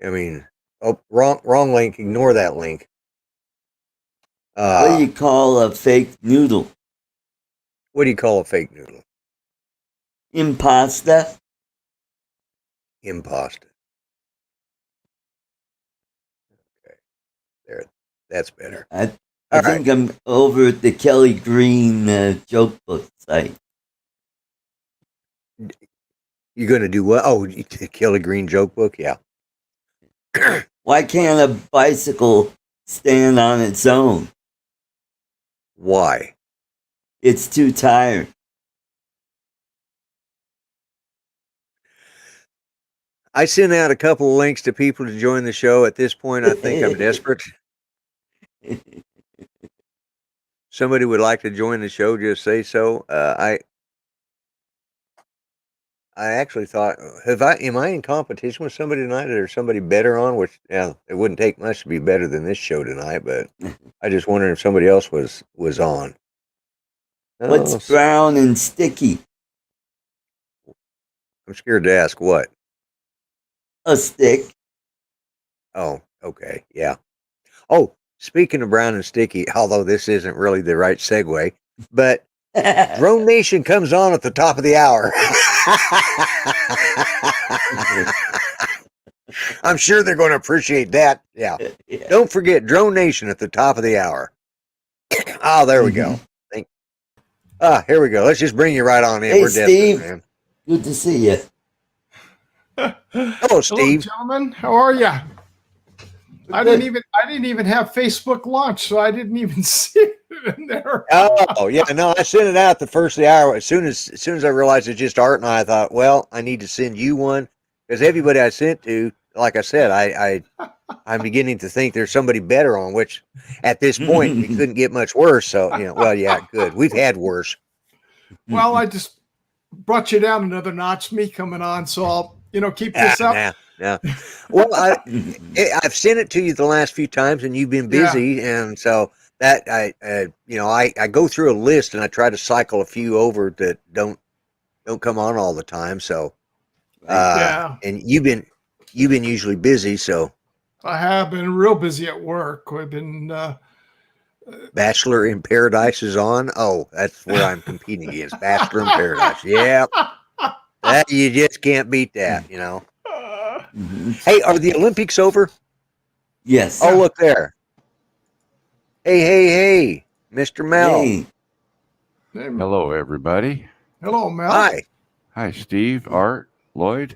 I mean, oh, wrong link. Ignore that link. What do Uh, you call a fake noodle? what do you call a fake noodle? Impasta? Imposter. Okay, there. That's better. I All right, think I'm over at the Kelly Green joke book site. you're gonna do what? Oh, Kill a Green joke book. Yeah. Why can't a bicycle stand on its own? Why? It's too tired. I sent out a couple of links to people to join the show. At this point, I think I'm desperate. Somebody would like to join the show, just say so. I actually thought, am I in competition with somebody tonight, or somebody better on? Which, yeah, it wouldn't take much to be better than this show tonight. But I just wondered if somebody else was on. What's Oh, brown and sticky? I'm scared to ask what. A stick. Oh, okay, yeah. Oh, speaking of brown and sticky, although this isn't really the right segue, but Drone Nation comes on at the top of the hour. I'm sure they're going to appreciate that. Yeah. Yeah. Don't forget Drone Nation at the top of the hour. Oh, there we go. Here we go. Let's just bring you right on in. Hey, We're desperate, Steve. man. Good to see you. Hello, Hello, Steve. gentlemen. How are you? I didn't even have Facebook launch, so I didn't even see it in there. Oh, yeah. No, I sent it out the first of the hour. As soon as I realized it's just Art and I thought, well, I need to send you one because everybody I sent to, like I said, I'm beginning to think there's somebody better on. Which, at this point, it couldn't get much worse. So well, yeah, good. We've had worse. Well, I just brought you down another notch, me coming on, so I'll keep this up. Nah. Well, I've sent it to you the last few times, and you've been Yeah. busy, and so that I go through a list and I try to cycle a few over that don't come on all the time. So Yeah. and you've been usually busy, so I have been real busy at work. I've been Bachelor in Paradise is on. Oh, that's where I'm competing against Bachelor in Paradise. Yeah, that you just can't beat that. Hey, are the Olympics over? Yes. Oh, look there. Hey, Mr. Mel. Hey. Hello, everybody. Hello, Mel. Hi. Hi, Steve, Art, Lloyd.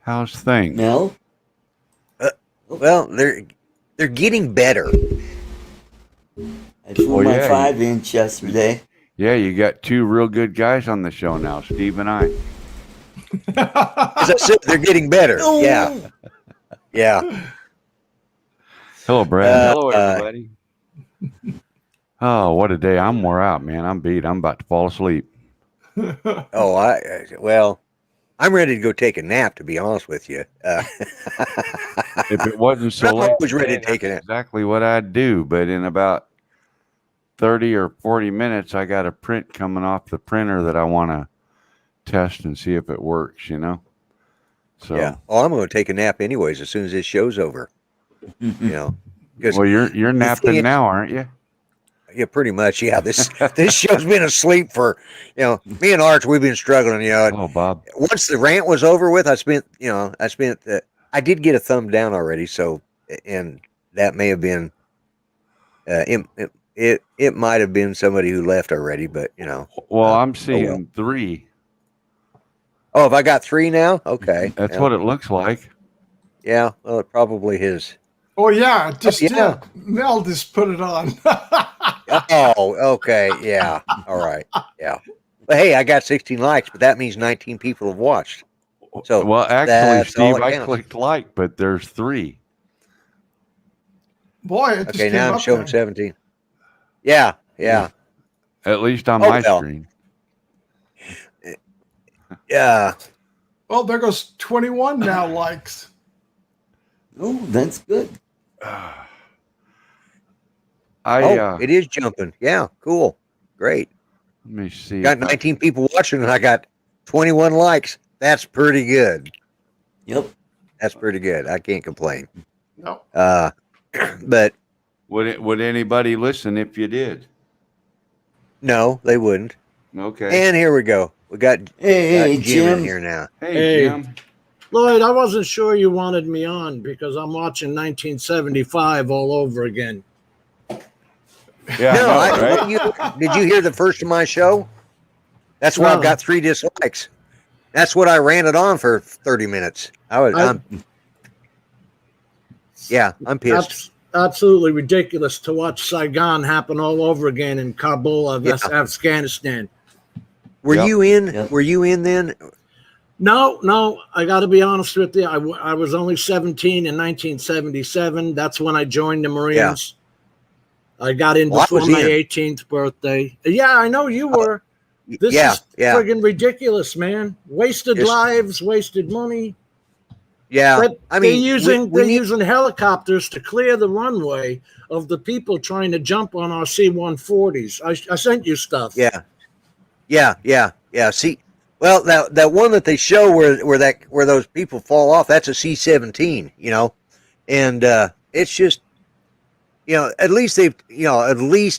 How's things? Mel? Well, they're getting better. I flew Oh, my yeah, 5-inch yesterday. Yeah, you got two real good guys on the show now, Steve and I. As I said, they're getting better. Yeah, Oh, yeah. Hello, Brad. Hello, Uh, everybody. Oh, what a day. I'm wore out, man. I'm beat. I'm about to fall asleep. oh, well, I'm ready to go take a nap, to be honest with you. If it wasn't so I'm late, always ready to today, take a that's nap. exactly what I'd do. But in about 30 or 40 minutes, I got a print coming off the printer that I want to test and see if it works, you know? So, Yeah. Oh, I'm going to take a nap anyways as soon as this show's over. You know, because well, you're the thing napping is, now, aren't you? yeah, pretty much. Yeah, this show's been asleep for, me and Arch, we've been struggling. Oh, Bob. Once the rant was over with, I did get a thumb down already. So, and that may have been, it might have been somebody who left already, but Well, I'm oh seeing well. 3. Oh, have I got 3 now? Okay. That's Yeah. what it looks like. Yeah. Well, it probably is. Oh yeah, it just yeah. did. Mel just put it on. Oh, okay. Yeah. All right. Yeah. But hey, I got 16 likes, but that means 19 people have watched. So Well, actually, that's all Steve, that I counts. clicked like, but there's 3. Boy, it just Okay, came now I'm up showing there. 17. Yeah. Yeah. At least on Oh, my well. screen. Yeah. Well, there goes 21 now likes. oh, that's good. It is jumping. Yeah. Cool. Great. Let me see. Got 19 people watching and I got 21 likes. That's pretty good. Yep. That's pretty good. I can't complain. No. But Would anybody listen if you did? no, they wouldn't. Okay. And here we go. We got Hey, Jim in Jim. here now. Hey, Jim. Lloyd, I wasn't sure you wanted me on because I'm watching 1975 all over again. Yeah, No, I know, right? did you hear the first of my show? That's why I've No. got 3 dislikes. That's what I ran it on for 30 minutes. I'm pissed. Absolutely ridiculous to watch Saigon happen all over again in Kabul, Afghanistan. Were Yep. you in? Yep. Were you in then? No, I got to be honest with you. I was only 17 in 1977. That's when I joined the Marines. I got in Well, I before was my in. 18th birthday. Yeah, I know you were. This Yeah, is yeah. friggin' ridiculous, man. Wasted Just- lives, wasted money. Yeah. But I mean, they're using helicopters to clear the runway of the people trying to jump on our C-140s. I sent you stuff. Yeah. See, well, that one that they show where those people fall off, that's a C-17. And it's just, at least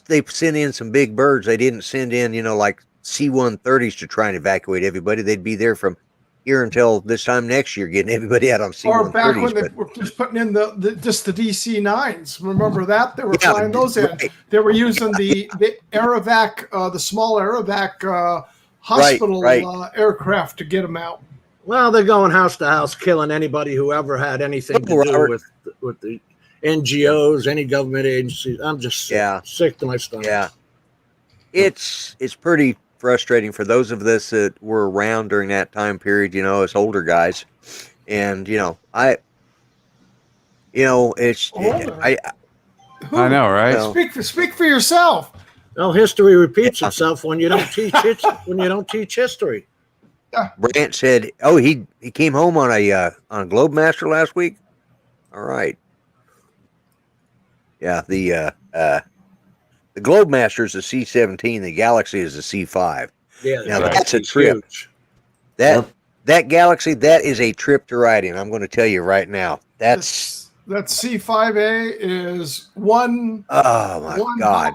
they've sent in some big birds. They didn't send in, like C-130s to try and evacuate everybody. They'd be there from here until this time next year, getting everybody out on C-130s. Or back when they were just putting in just the DC-9s. Remember that? They were flying those in. Right. They were using the Aerovac, the small Aerovac hospital aircraft to get them out. Well, they're going house to house, killing anybody who ever had anything to do with the NGOs, any government agencies. I'm just sick to my stomach. Yeah. It's pretty frustrating for those of us that were around during that time period, as older guys. And, I know, right? Well, Speak for yourself. Well, history repeats itself when you don't teach history. Brant said, "Oh, he came home on a Globemaster last week." All right. Yeah, the Globemaster is a C-17. The Galaxy is a C-5. Yeah, Now that's a trip. huge. That Galaxy, that is a trip to ride in. I'm going to tell you right now. That C-5A is one. Oh my God.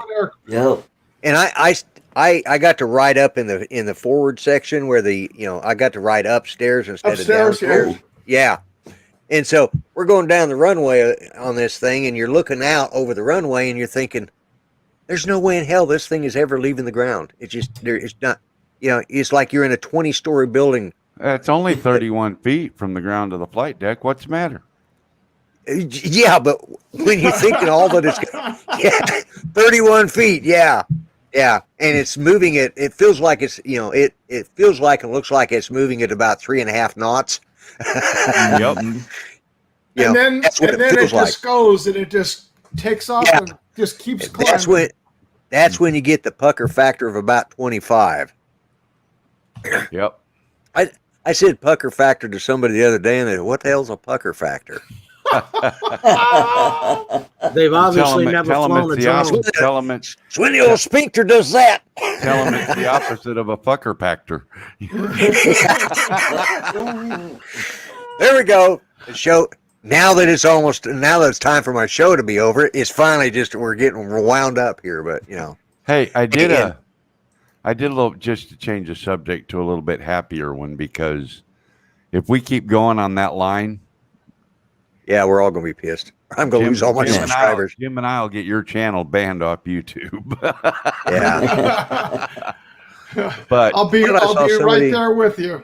Yep. And I got to ride up in the forward section where I got to ride upstairs instead of downstairs. Yeah. And so we're going down the runway on this thing, and you're looking out over the runway, and you're thinking, "There's no way in hell this thing is ever leaving the ground." It's just it's not. It's like you're in a 20-story building. It's only 31 feet from the ground to the flight deck. What's the matter? Yeah, but when you think of all that it's, yeah, 31 feet, yeah, and it's moving it feels like it's, it feels like and looks like it's moving at about 3.5 knots. Yep. And then that's what and then it feels like. just goes and it just takes off Yeah. and just keeps climbing. That's when you get the pucker factor of about 25. Yep. I said pucker factor to somebody the other day, and they said, "What the hell's a pucker factor?" They've obviously Tell 'em never flown a it's the drone. opposite. Tell 'em it's It's when the old sphincter does that. Tell them it's the opposite of a pucker factor. There we go. The show. Now that it's time for my show to be over, it's finally we're getting wound up here. But Hey, I did Again. a little, just to change the subject to a little bit happier one, because if we keep going on that line, yeah, we're all gonna be pissed. I'm gonna lose all my subscribers. Jim and I'll get your channel banned off YouTube. Yeah. But I'll be right there with you.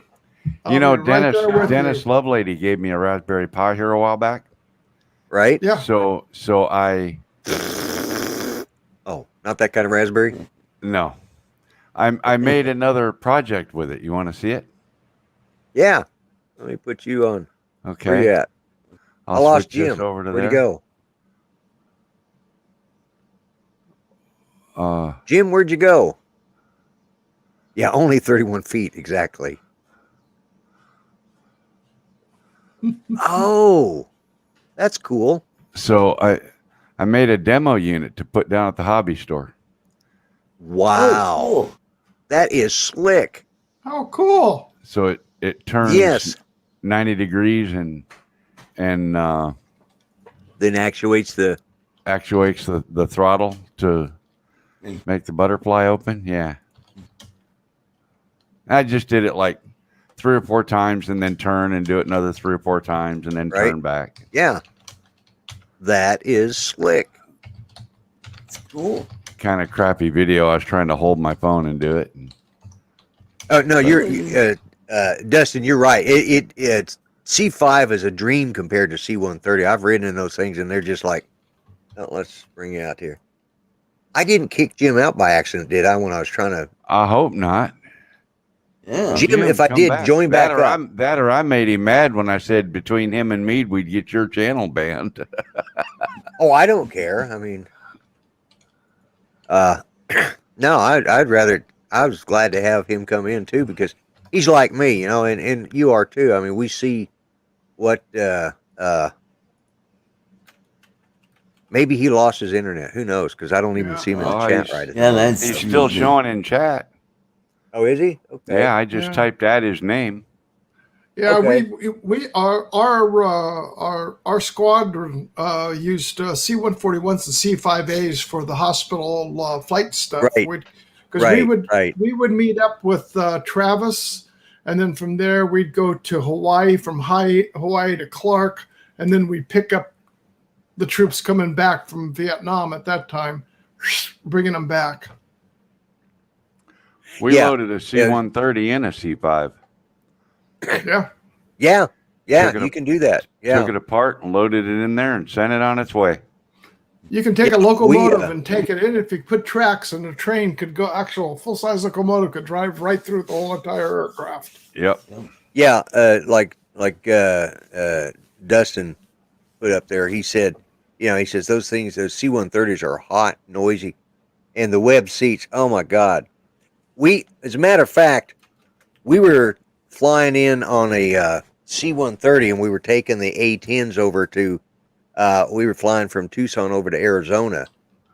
you know, I'll be right there with Dennis you. Lovelady gave me a Raspberry Pi here a while back. Right? Yeah. So I Oh, not that kind of raspberry. no, I made another project with it. You want to see it? Yeah. Let me put you on. Okay. Where you at? I lost switch this Jim. over to Where'd there. he go? Jim, where'd you go? Yeah, only 31 feet exactly. Oh, that's cool. So I made a demo unit to put down at the hobby store. Wow. Oh, cool. That is slick. Oh, cool. So it turns Yes. 90 degrees and Then actuates the. the throttle to make the butterfly open. Yeah. I just did it like 3 or 4 times and then turn and do it another 3 or 4 times and then Right. turn back. Yeah. That is slick. It's cool. Kind of crappy video. I was trying to hold my phone and do it. And Oh no, you're Dustin. You're right. It's C5 is a dream compared to C130. I've ridden in those things, and they're just like, oh, let's bring you out here. I didn't kick Jim out by accident, did I? When I was trying to, I hope not. Yeah. Jim, if I come did, back. join back that or up. that or I made him mad when I said between him and me, we'd get your channel banned. Oh, I don't care. I mean, no, I'd rather. I was glad to have him come in too, because he's like me, and you are too. I mean, we see what maybe he lost his internet. Who knows? Because I don't even see him in the Oh, chat he's- right at Yeah, the moment. that's He's still showing in chat. Oh, is he? Okay. Yeah, I just Yeah. typed out his name. Yeah, Okay. we our squadron used C-141s and C-5As for the hospital flight stuff. Right. Because Right. we would meet up with Travis, and then from there we'd go to Hawaii, from Hawaii to Clark, and then we'd pick up the troops coming back from Vietnam at that time, bringing them back. We Yeah. loaded a C-130 in a C-5. Yeah. Yeah. Took it You up- can do that. Yeah. Took it apart and loaded it in there and sent it on its way. You can take Yeah, a locomotive we, and take it in. If you put tracks, and the train could go, actual full-size locomotive could drive right through the whole entire aircraft. Yep. Yeah. Like Dustin put up there. He said, he says those those C-130s are hot, noisy, and the web seats. Oh my God. As a matter of fact, we were flying in on a C-130, and we were taking the A-10s over to. We were flying from Tucson over to Arizona,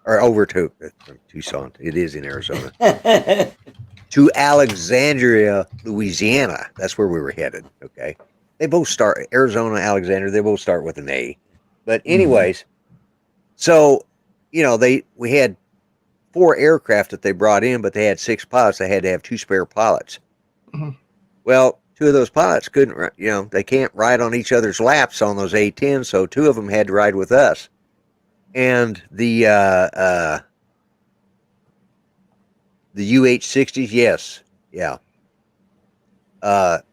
or over to from Tucson. It is in Arizona. To Alexandria, Louisiana. That's where we were headed. Okay, they both start Arizona, Alexandria. They both start with an A. But anyways, so we had 4 aircraft that they brought in, but they had 6 pilots. They had to have 2 spare pilots. Mhm. Well, 2 of those pilots couldn't, they can't ride on each other's laps on those A-10s, so 2 of them had to ride with us. And the UH-60s, yes, yeah. I've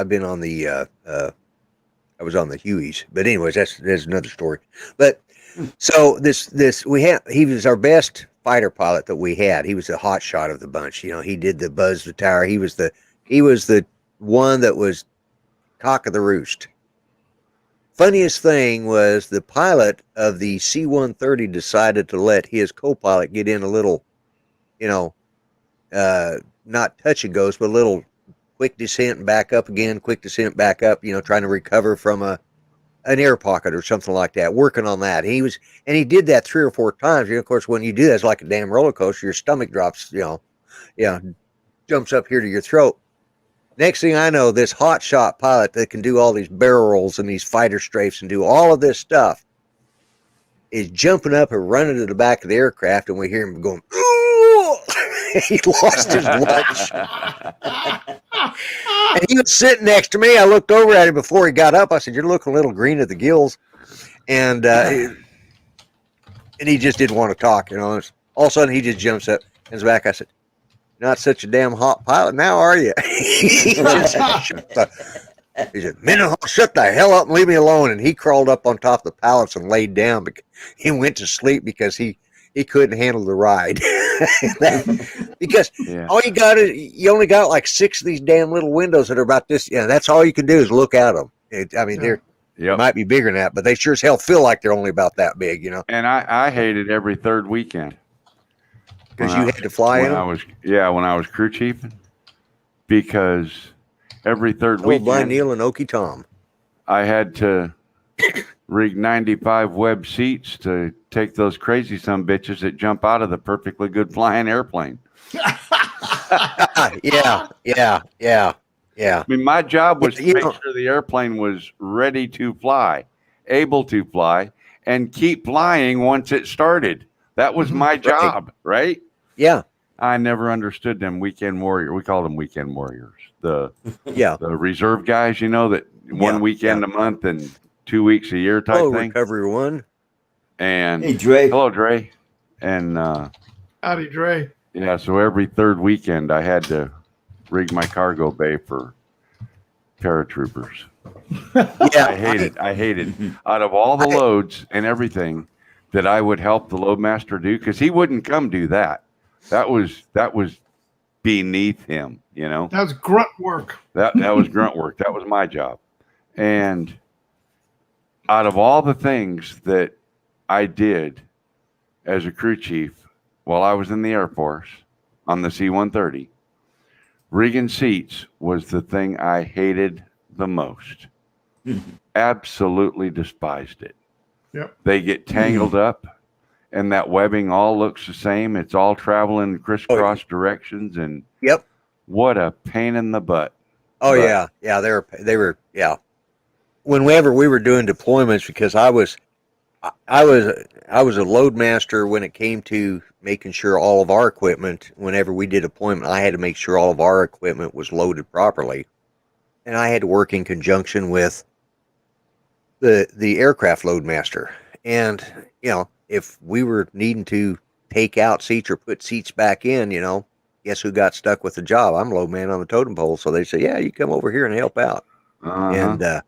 been on the I was on the Hueys. But anyways, that's another story. But so he was our best fighter pilot that we had. He was the hot shot of the bunch. You know, he did the buzz the tower. He was the one that was cock of the roost. Funniest thing was the pilot of the C-130 decided to let his co-pilot get in a little, not touch and goes, but a little quick descent and back up again, quick descent back up, trying to recover from an air pocket or something like that, working on that. And he did that 3 or 4 times. Of course, when you do that, it's like a damn roller coaster. Your stomach drops, jumps up here to your throat. Next thing I know, this hot shot pilot that can do all these barrel rolls and these fighter strafes and do all of this stuff is jumping up and running to the back of the aircraft, and we hear him going, "Ooh!" He lost his lunch. And he was sitting next to me. I looked over at him before he got up. I said, "You're looking a little green at the gills." And he just didn't want to talk. All of a sudden, he just jumps up and is back. I said, "Not such a damn hot pilot now, are you?" He said, "Minnow, shut the hell up and leave me alone." And he crawled up on top of the pallets and laid down. He went to sleep because he couldn't handle the ride. Because all you got is, you only got like 6 of these damn little windows that are about this. That's all you can do is look at them. They might be bigger than that, but they sure as hell feel like they're only about that big, And I hated every third weekend. Because you had to fly in them? When I was crew chiefing. Because every third Blind weekend, Neil and Okie Tom. I had to rig 95 web seats to take those crazy some bitches that jump out of the perfectly good flying airplane. Yeah. I mean, my job was to make sure the airplane was ready to fly, able to fly, and keep flying once it started. That was my job, right? Yeah. I never understood them weekend warrior. We call them weekend warriors. The reserve guys, that one weekend a month and 2 weeks a year type thing. Recovery one. And hey, Dre. Hello, Dre. And Howdy, Dre. yeah, so every third weekend I had to rig my cargo bay for paratroopers. Yeah, I hated out of all the loads and everything that I would help the loadmaster do, because he wouldn't come do that. That was beneath him, That was grunt work. That was grunt work. That was my job. And out of all the things that I did as a crew chief while I was in the Air Force on the C-130, rigging seats was the thing I hated the most. Absolutely despised it. Yep. They get tangled up, and that webbing all looks the same. It's all traveling crisscross directions, and what a pain in the butt. Oh, but, yeah, they were. Whenever we were doing deployments, because I was a loadmaster when it came to making sure all of our equipment, whenever we did deployment, I had to make sure all of our equipment was loaded properly, and I had to work in conjunction with the aircraft loadmaster. And if we were needing to take out seats or put seats back in, guess who got stuck with the job? I'm load man on the totem pole. So they say, yeah, you come over here and help out. And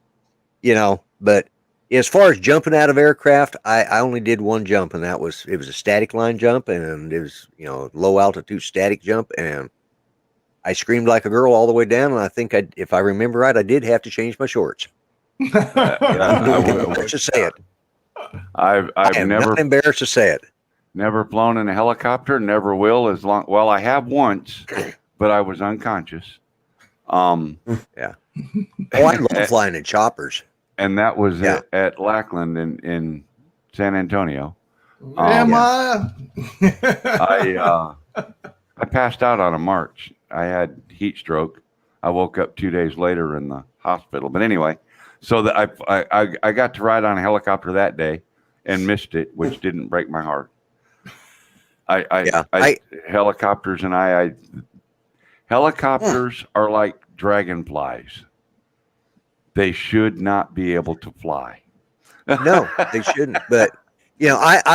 but as far as jumping out of aircraft, I only did one jump, and it was a static line jump, and it was low altitude static jump, and I screamed like a girl all the way down. And I think if I remember right, I did have to change my shorts. I'm embarrassed to say it. I've never not embarrassed to say it. Never flown in a helicopter. Never will. I have once, but I was unconscious. Yeah. Oh, I love flying in choppers. And that was at Lackland in San Antonio. I passed out on a march. I had heat stroke. I woke up 2 days later in the hospital. But anyway, so that I got to ride on a helicopter that day and missed it, which didn't break my heart. Helicopters are like dragonflies. They should not be able to fly. No, they shouldn't. But I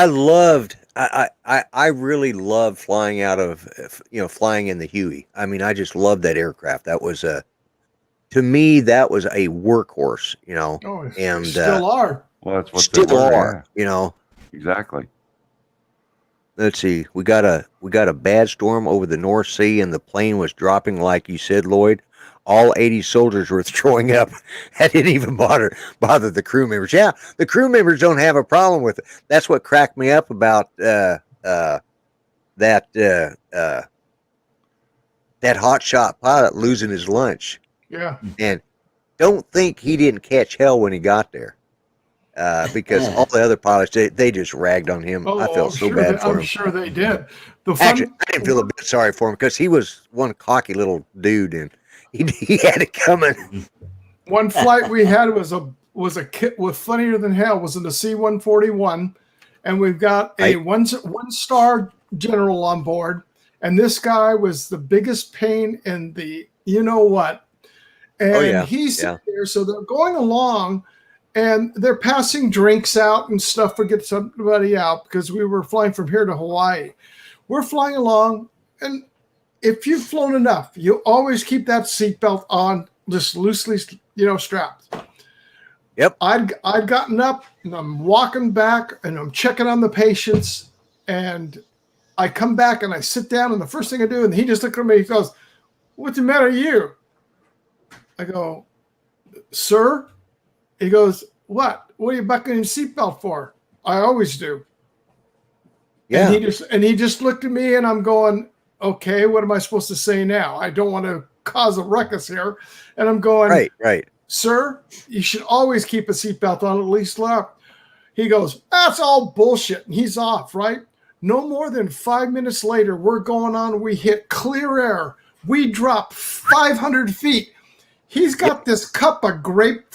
really loved flying out of flying in the Huey. I mean, I just loved that aircraft. That was to to me, that was a workhorse, Oh, and still are. Well, that's what still they were, are, yeah. Exactly. Let's see. We got a bad storm over the North Sea, and the plane was dropping, like you said, Lloyd. All 80 soldiers were throwing up. That didn't even bother the crew members. Yeah, the crew members don't have a problem with it. That's what cracked me up about that hotshot pilot losing his lunch. Yeah. And don't think he didn't catch hell when he got there. Because all the other pilots, they just ragged on him. I felt so bad for him. I'm sure they did. Actually, I didn't feel a bit sorry for him because he was one cocky little dude, and he had it coming. One flight we had was a kit with funnier than hell. Was in the C-141, and we've got a one star general on board, and this guy was the biggest pain in the what, and he's there. So they're going along, and they're passing drinks out and stuff to get somebody out because we were flying from here to Hawaii. We're flying along, and if you've flown enough, you always keep that seatbelt on, just loosely, strapped. Yep. I'd gotten up, and I'm walking back, and I'm checking on the patients, and I come back, and I sit down, and the first thing I do, and he just looked at me, he goes, "What's the matter with you?" I go, "Sir?" He goes, "What? What are you buckling your seatbelt for?" I always do. Yeah. And he just looked at me, and I'm going, "Okay, what am I supposed to say now? I don't want to cause a ruckus here." And I'm going, right. "Sir, you should always keep a seatbelt on, at least lock." He goes, "That's all bullshit." And he's off, right? No more than 5 minutes later, we're going on. We hit clear air. We drop 500 feet. He's got this cup of grape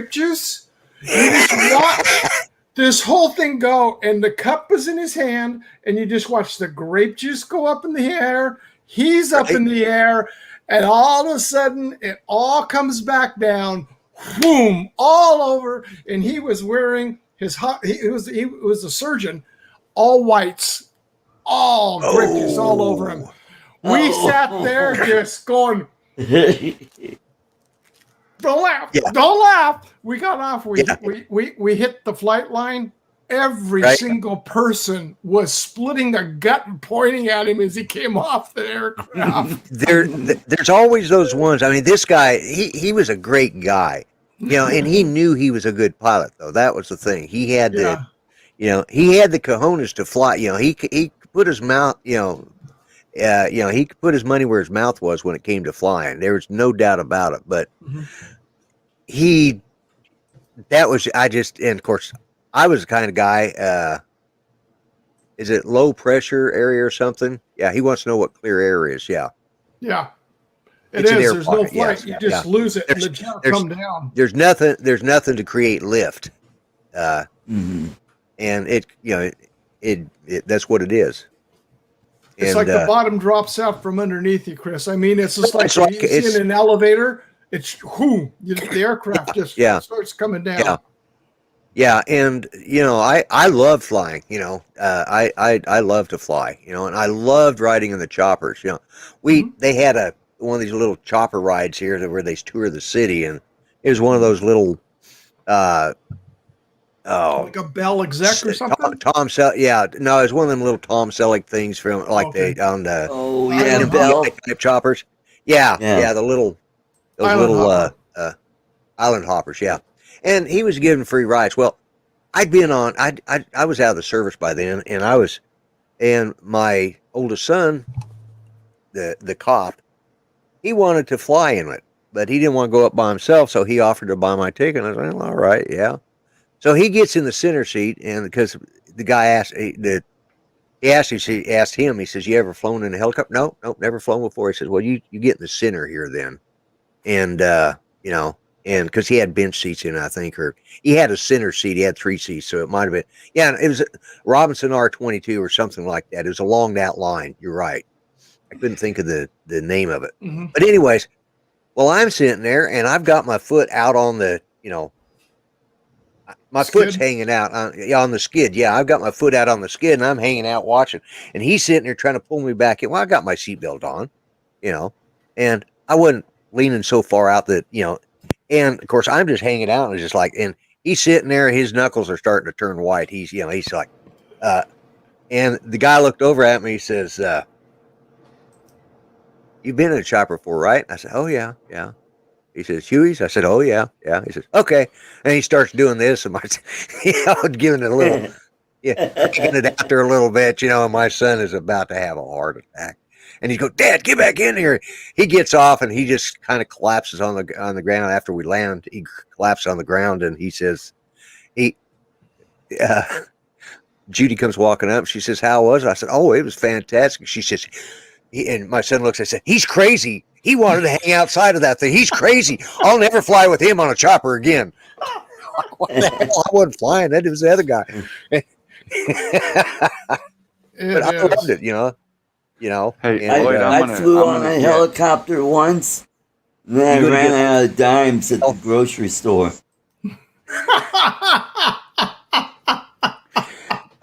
juice. You just watch this whole thing go, and the cup was in his hand, and you just watch the grape juice go up in the air. He's up in the air, and all of a sudden, it all comes back down, boom, all over. And he was wearing his he was a surgeon, all whites, all grape juice all over him. We sat there just going. Don't laugh. Yeah. Don't laugh. We got off. We hit the flight line. Every single person was splitting their gut and pointing at him as he came off the aircraft. There's always those ones. I mean, this guy, he was a great guy, and he knew he was a good pilot, though. That was the thing. He had he had the cojones to fly. He could put his mouth, he could put his money where his mouth was when it came to flying. There was no doubt about it. But and of course, I was the kind of guy, is it low pressure area or something? Yeah, he wants to know what clear air is. Yeah. Yeah. It's There's no flight. Yes. You just lose it and the jet come down. There's nothing to create lift. And that's what it is. It's like the bottom drops out from underneath you, Chris. I mean, it's just like you see in an elevator. It's the aircraft just starts coming down. Yeah, and I love flying. I love to fly. And I loved riding in the choppers. They had one of these little chopper rides here where they tour the city, and it was one of those little like a Bell exec or something. Tom Selleck, it was one of them little Tom Selleck things from they on the Bell type choppers. Yeah, those island hoppers. Yeah, and he was giving free rides. Well, I was out of the service by then, and my oldest son, the cop, he wanted to fly in it, but he didn't want to go up by himself, so he offered to buy my ticket. And I was like, well, all right, yeah. So he gets in the center seat, and because the guy asked him, he says, "You ever flown in a helicopter?" No, never flown before. He says, "Well, you get in the center here then," and and because he had bench seats in, I think, or he had a center seat. He had 3 seats, so it might have been. Yeah, it was Robinson R-22 or something like that. It was along that line. You're right. I couldn't think of the name of it, but anyways, well, I'm sitting there, and I've got my foot out on the my skid? Foot's hanging out on the skid. Yeah, I've got my foot out on the skid, and I'm hanging out watching. And he's sitting there trying to pull me back in. Well, I got my seatbelt on, and I wasn't leaning so far out that, and of course I'm just hanging out and just like, and he's sitting there, his knuckles are starting to turn white. He's like, and the guy looked over at me, he says, you've been in a chopper before, right? I said, oh yeah, yeah. He says, Huey's? I said, oh yeah, yeah. He says, okay. And he starts doing this and my, giving it a little, taking it out there a little bit, and my son is about to have a heart attack. And he goes, Dad, get back in here. He gets off and he just kind of collapses on the ground after we land. He collapses on the ground and he says, Judy comes walking up. She says, how was it? I said, oh, it was fantastic. She says, and my son looks, I said, he's crazy. He wanted to hang outside of that thing. He's crazy. I'll never fly with him on a chopper again. What the hell? I wasn't flying. That was the other guy. But I loved it, Hey, and, Lloyd, I flew on a helicopter once, and then I ran out of dimes at the grocery store.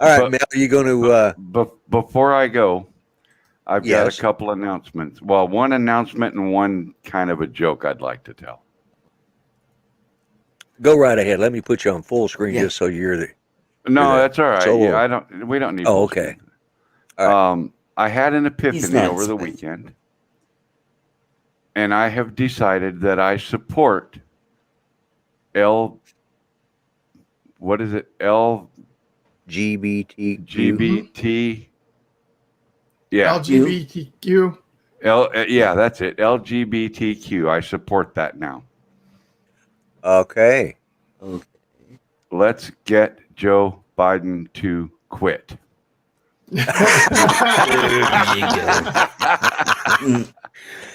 All right, Mel, are you going to... before I go, I've got Yes. a couple announcements. Well, one announcement and one kind of a joke I'd like to tell. Go right ahead. Let me put you on full screen Yeah. just so you're the... No, the that's all right. solo. Yeah, we don't need. Oh, full okay. screen. All I had an He's epiphany not over the Spain. weekend, and I have decided that I support what is it? GBT. LGBT. Yeah. LGBTQ. Yeah, that's it. LGBTQ. I support that now. Okay. Okay. Let's get Joe Biden to quit. There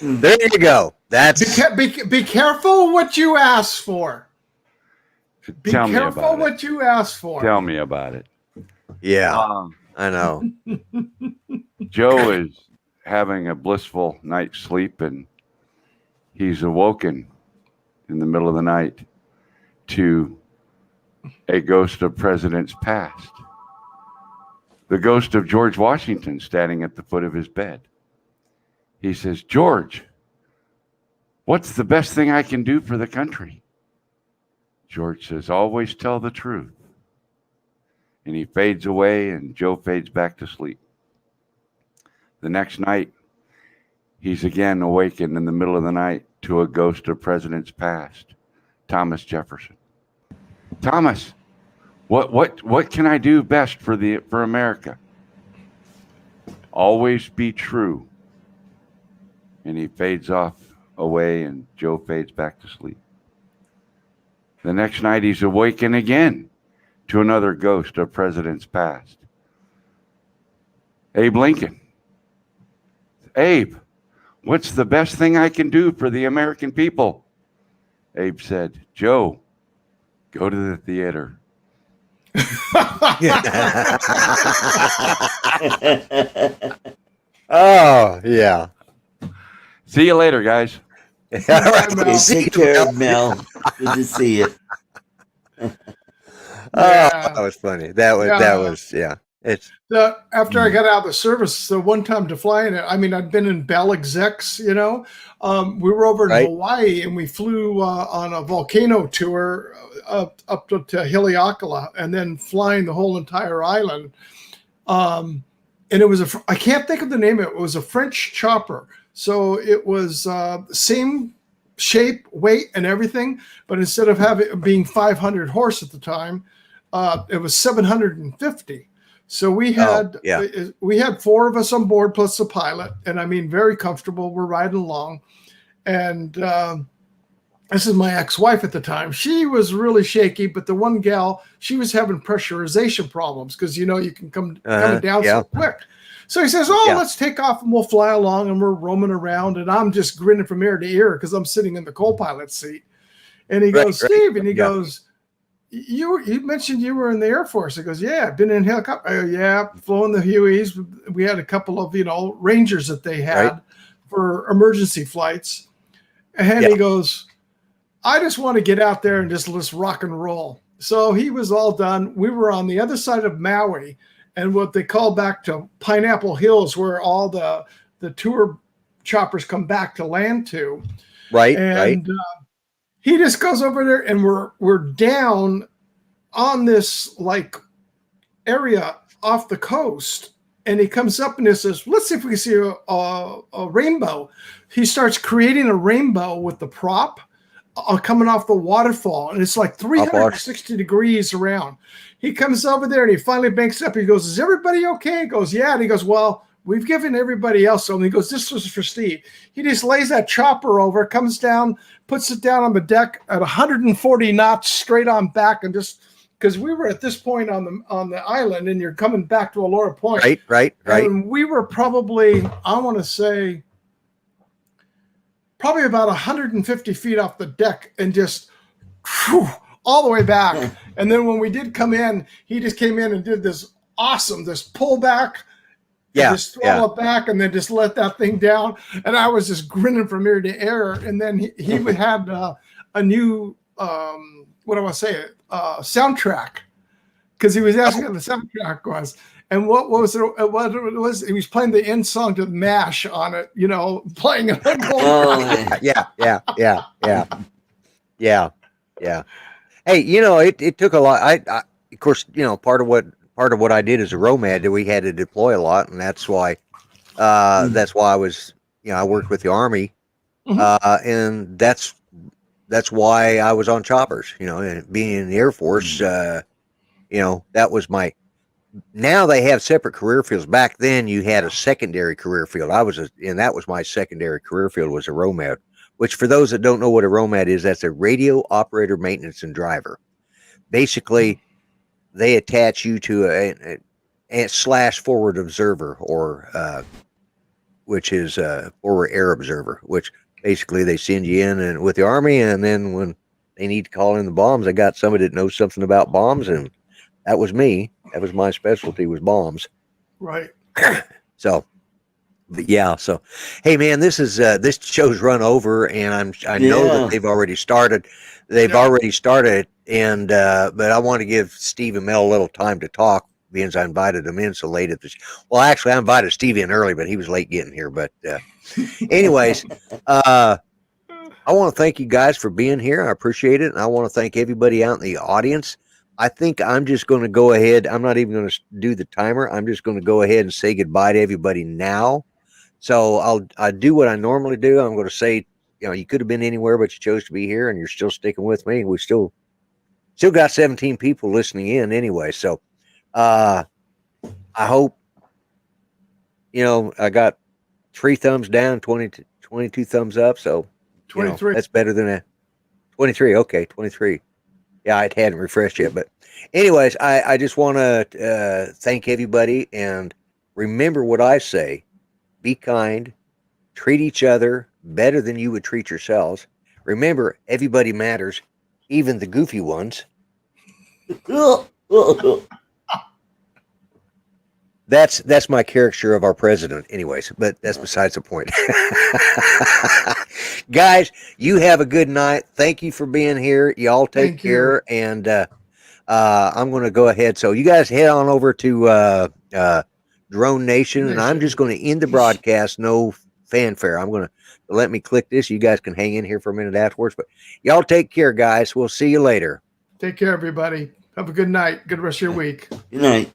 There you go. That's... Be careful what you ask for. Be Tell me careful about what you ask for. Tell me about it. Yeah, I know. Joe is having a blissful night's sleep, and he's awoken in the middle of the night to a ghost of presidents past. The ghost of George Washington standing at the foot of his bed. He says, George, what's the best thing I can do for the country? George says, always tell the truth. And he fades away, and Joe fades back to sleep. The next night, he's again awakened in the middle of the night to a ghost of presidents past, Thomas Jefferson. Thomas, what can I do best for America? Always be true. And he fades off away, and Joe fades back to sleep. The next night, he's awakened again to another ghost of presidents past, Abe Lincoln. Abe, what's the best thing I can do for the American people? Abe said, Joe, go to the theater. Oh, yeah. See you later, guys. All right, Mel. Hey, see take you, care, Mel. Mel. Good to see you. Oh, that was funny. That was, yeah. It's... After I got out of the service, the one time to fly in it, I mean, I'd been in Bell Execs, we were over in Right. Hawaii and we flew on a volcano tour up to Haleakala and then flying the whole entire island. And it was I can't think of the name of it. It was a French chopper. So it was same shape, weight, and everything, but instead of being 500 horse at the time, it was 750. So we had four of us on board plus the pilot, and I mean very comfortable. We're riding along, and this is my ex-wife at the time. She was really shaky, but the one gal, she was having pressurization problems because you can come down so quick. So he says, let's take off and we'll fly along, and we're roaming around, and I'm just grinning from ear to ear because I'm sitting in the co-pilot seat. And he goes, Steve, and he goes, you mentioned you were in the Air Force. He goes, yeah, I've been in helicopter. I go, yeah, flown the Hueys. We had a couple of, Rangers that they had for emergency flights. And he goes, I just want to get out there and just let's rock and roll. So he was all done. We were on the other side of Maui, and what they call back to Pineapple Hills, where all the tour choppers come back to land to. Right. And he just goes over there, and we're down on this like area off the coast. And he comes up and he says, let's see if we can see a rainbow. He starts creating a rainbow with the prop coming off the waterfall. And it's like 360 degrees around. He comes over there and he finally banks up. He goes, is everybody okay? He goes, yeah. And he goes, well, we've given everybody else some. He goes, this was for Steve. He just lays that chopper over, comes down, puts it down on the deck at 140 knots straight on back, and just because we were at this point on the island, and you're coming back to Allura Point. Right. And we were probably, I want to say, probably about 150 feet off the deck, and just all the way back. And then when we did come in, he just came in and did this pullback. Just throw it back and then just let that thing down. And I was just grinning from ear to ear. And then he had a new, soundtrack, because he was asking what the soundtrack was. And what was it? What it was? He was playing the end song to MASH on it, playing it. Yeah. Hey, it took a lot. I of course, part of what I did as a ROMAD, that we had to deploy a lot, and that's why I was, I worked with the Army, and that's why I was on choppers, and being in the Air Force, that was my. Now they have separate career fields. Back then, you had a secondary career field. And that was my secondary career field, was a ROMAD. Which, for those that don't know what a ROMAD is, that's a radio operator maintenance and driver. Basically, they attach you to a / forward observer, or which is forward air observer, which basically they send you in and with the Army, and then when they need to call in the bombs, they got somebody that knows something about bombs, and that was me. That was my specialty, was bombs. Right. So, but yeah. So, hey man, this show's run over, and I know that they've already started. And but I want to give Steve and Mel a little time to talk, because I invited them in so late at this. Well, actually, I invited Steve in early, but he was late getting here. But anyways, I want to thank you guys for being here. I appreciate it, and I want to thank everybody out in the audience. I think I'm just going to go ahead. I'm not even going to do the timer. I'm just going to go ahead and say goodbye to everybody now. So I'll do what I normally do. I'm going to say, you could have been anywhere, but you chose to be here, and you're still sticking with me. We still got 17 people listening in anyway. So I hope, I got 3 thumbs down, 22 thumbs up. So 23. That's better than a 23. Okay, 23. Yeah, I hadn't refreshed yet, but anyways, I just want to thank everybody, and remember what I say: be kind, treat each other better than you would treat yourselves. Remember, everybody matters, even the goofy ones. That's my caricature of our president, anyways, but that's besides the point. Guys, you have a good night. Thank you for being here. Y'all take care. And I'm going to go ahead. So you guys head on over to Drone Nation, and I'm just going to end the broadcast. No fanfare. I'm going to let me click this. You guys can hang in here for a minute afterwards, but y'all take care, guys. We'll see you later. Take care, everybody. Have a good night. Good rest of your week. Good night.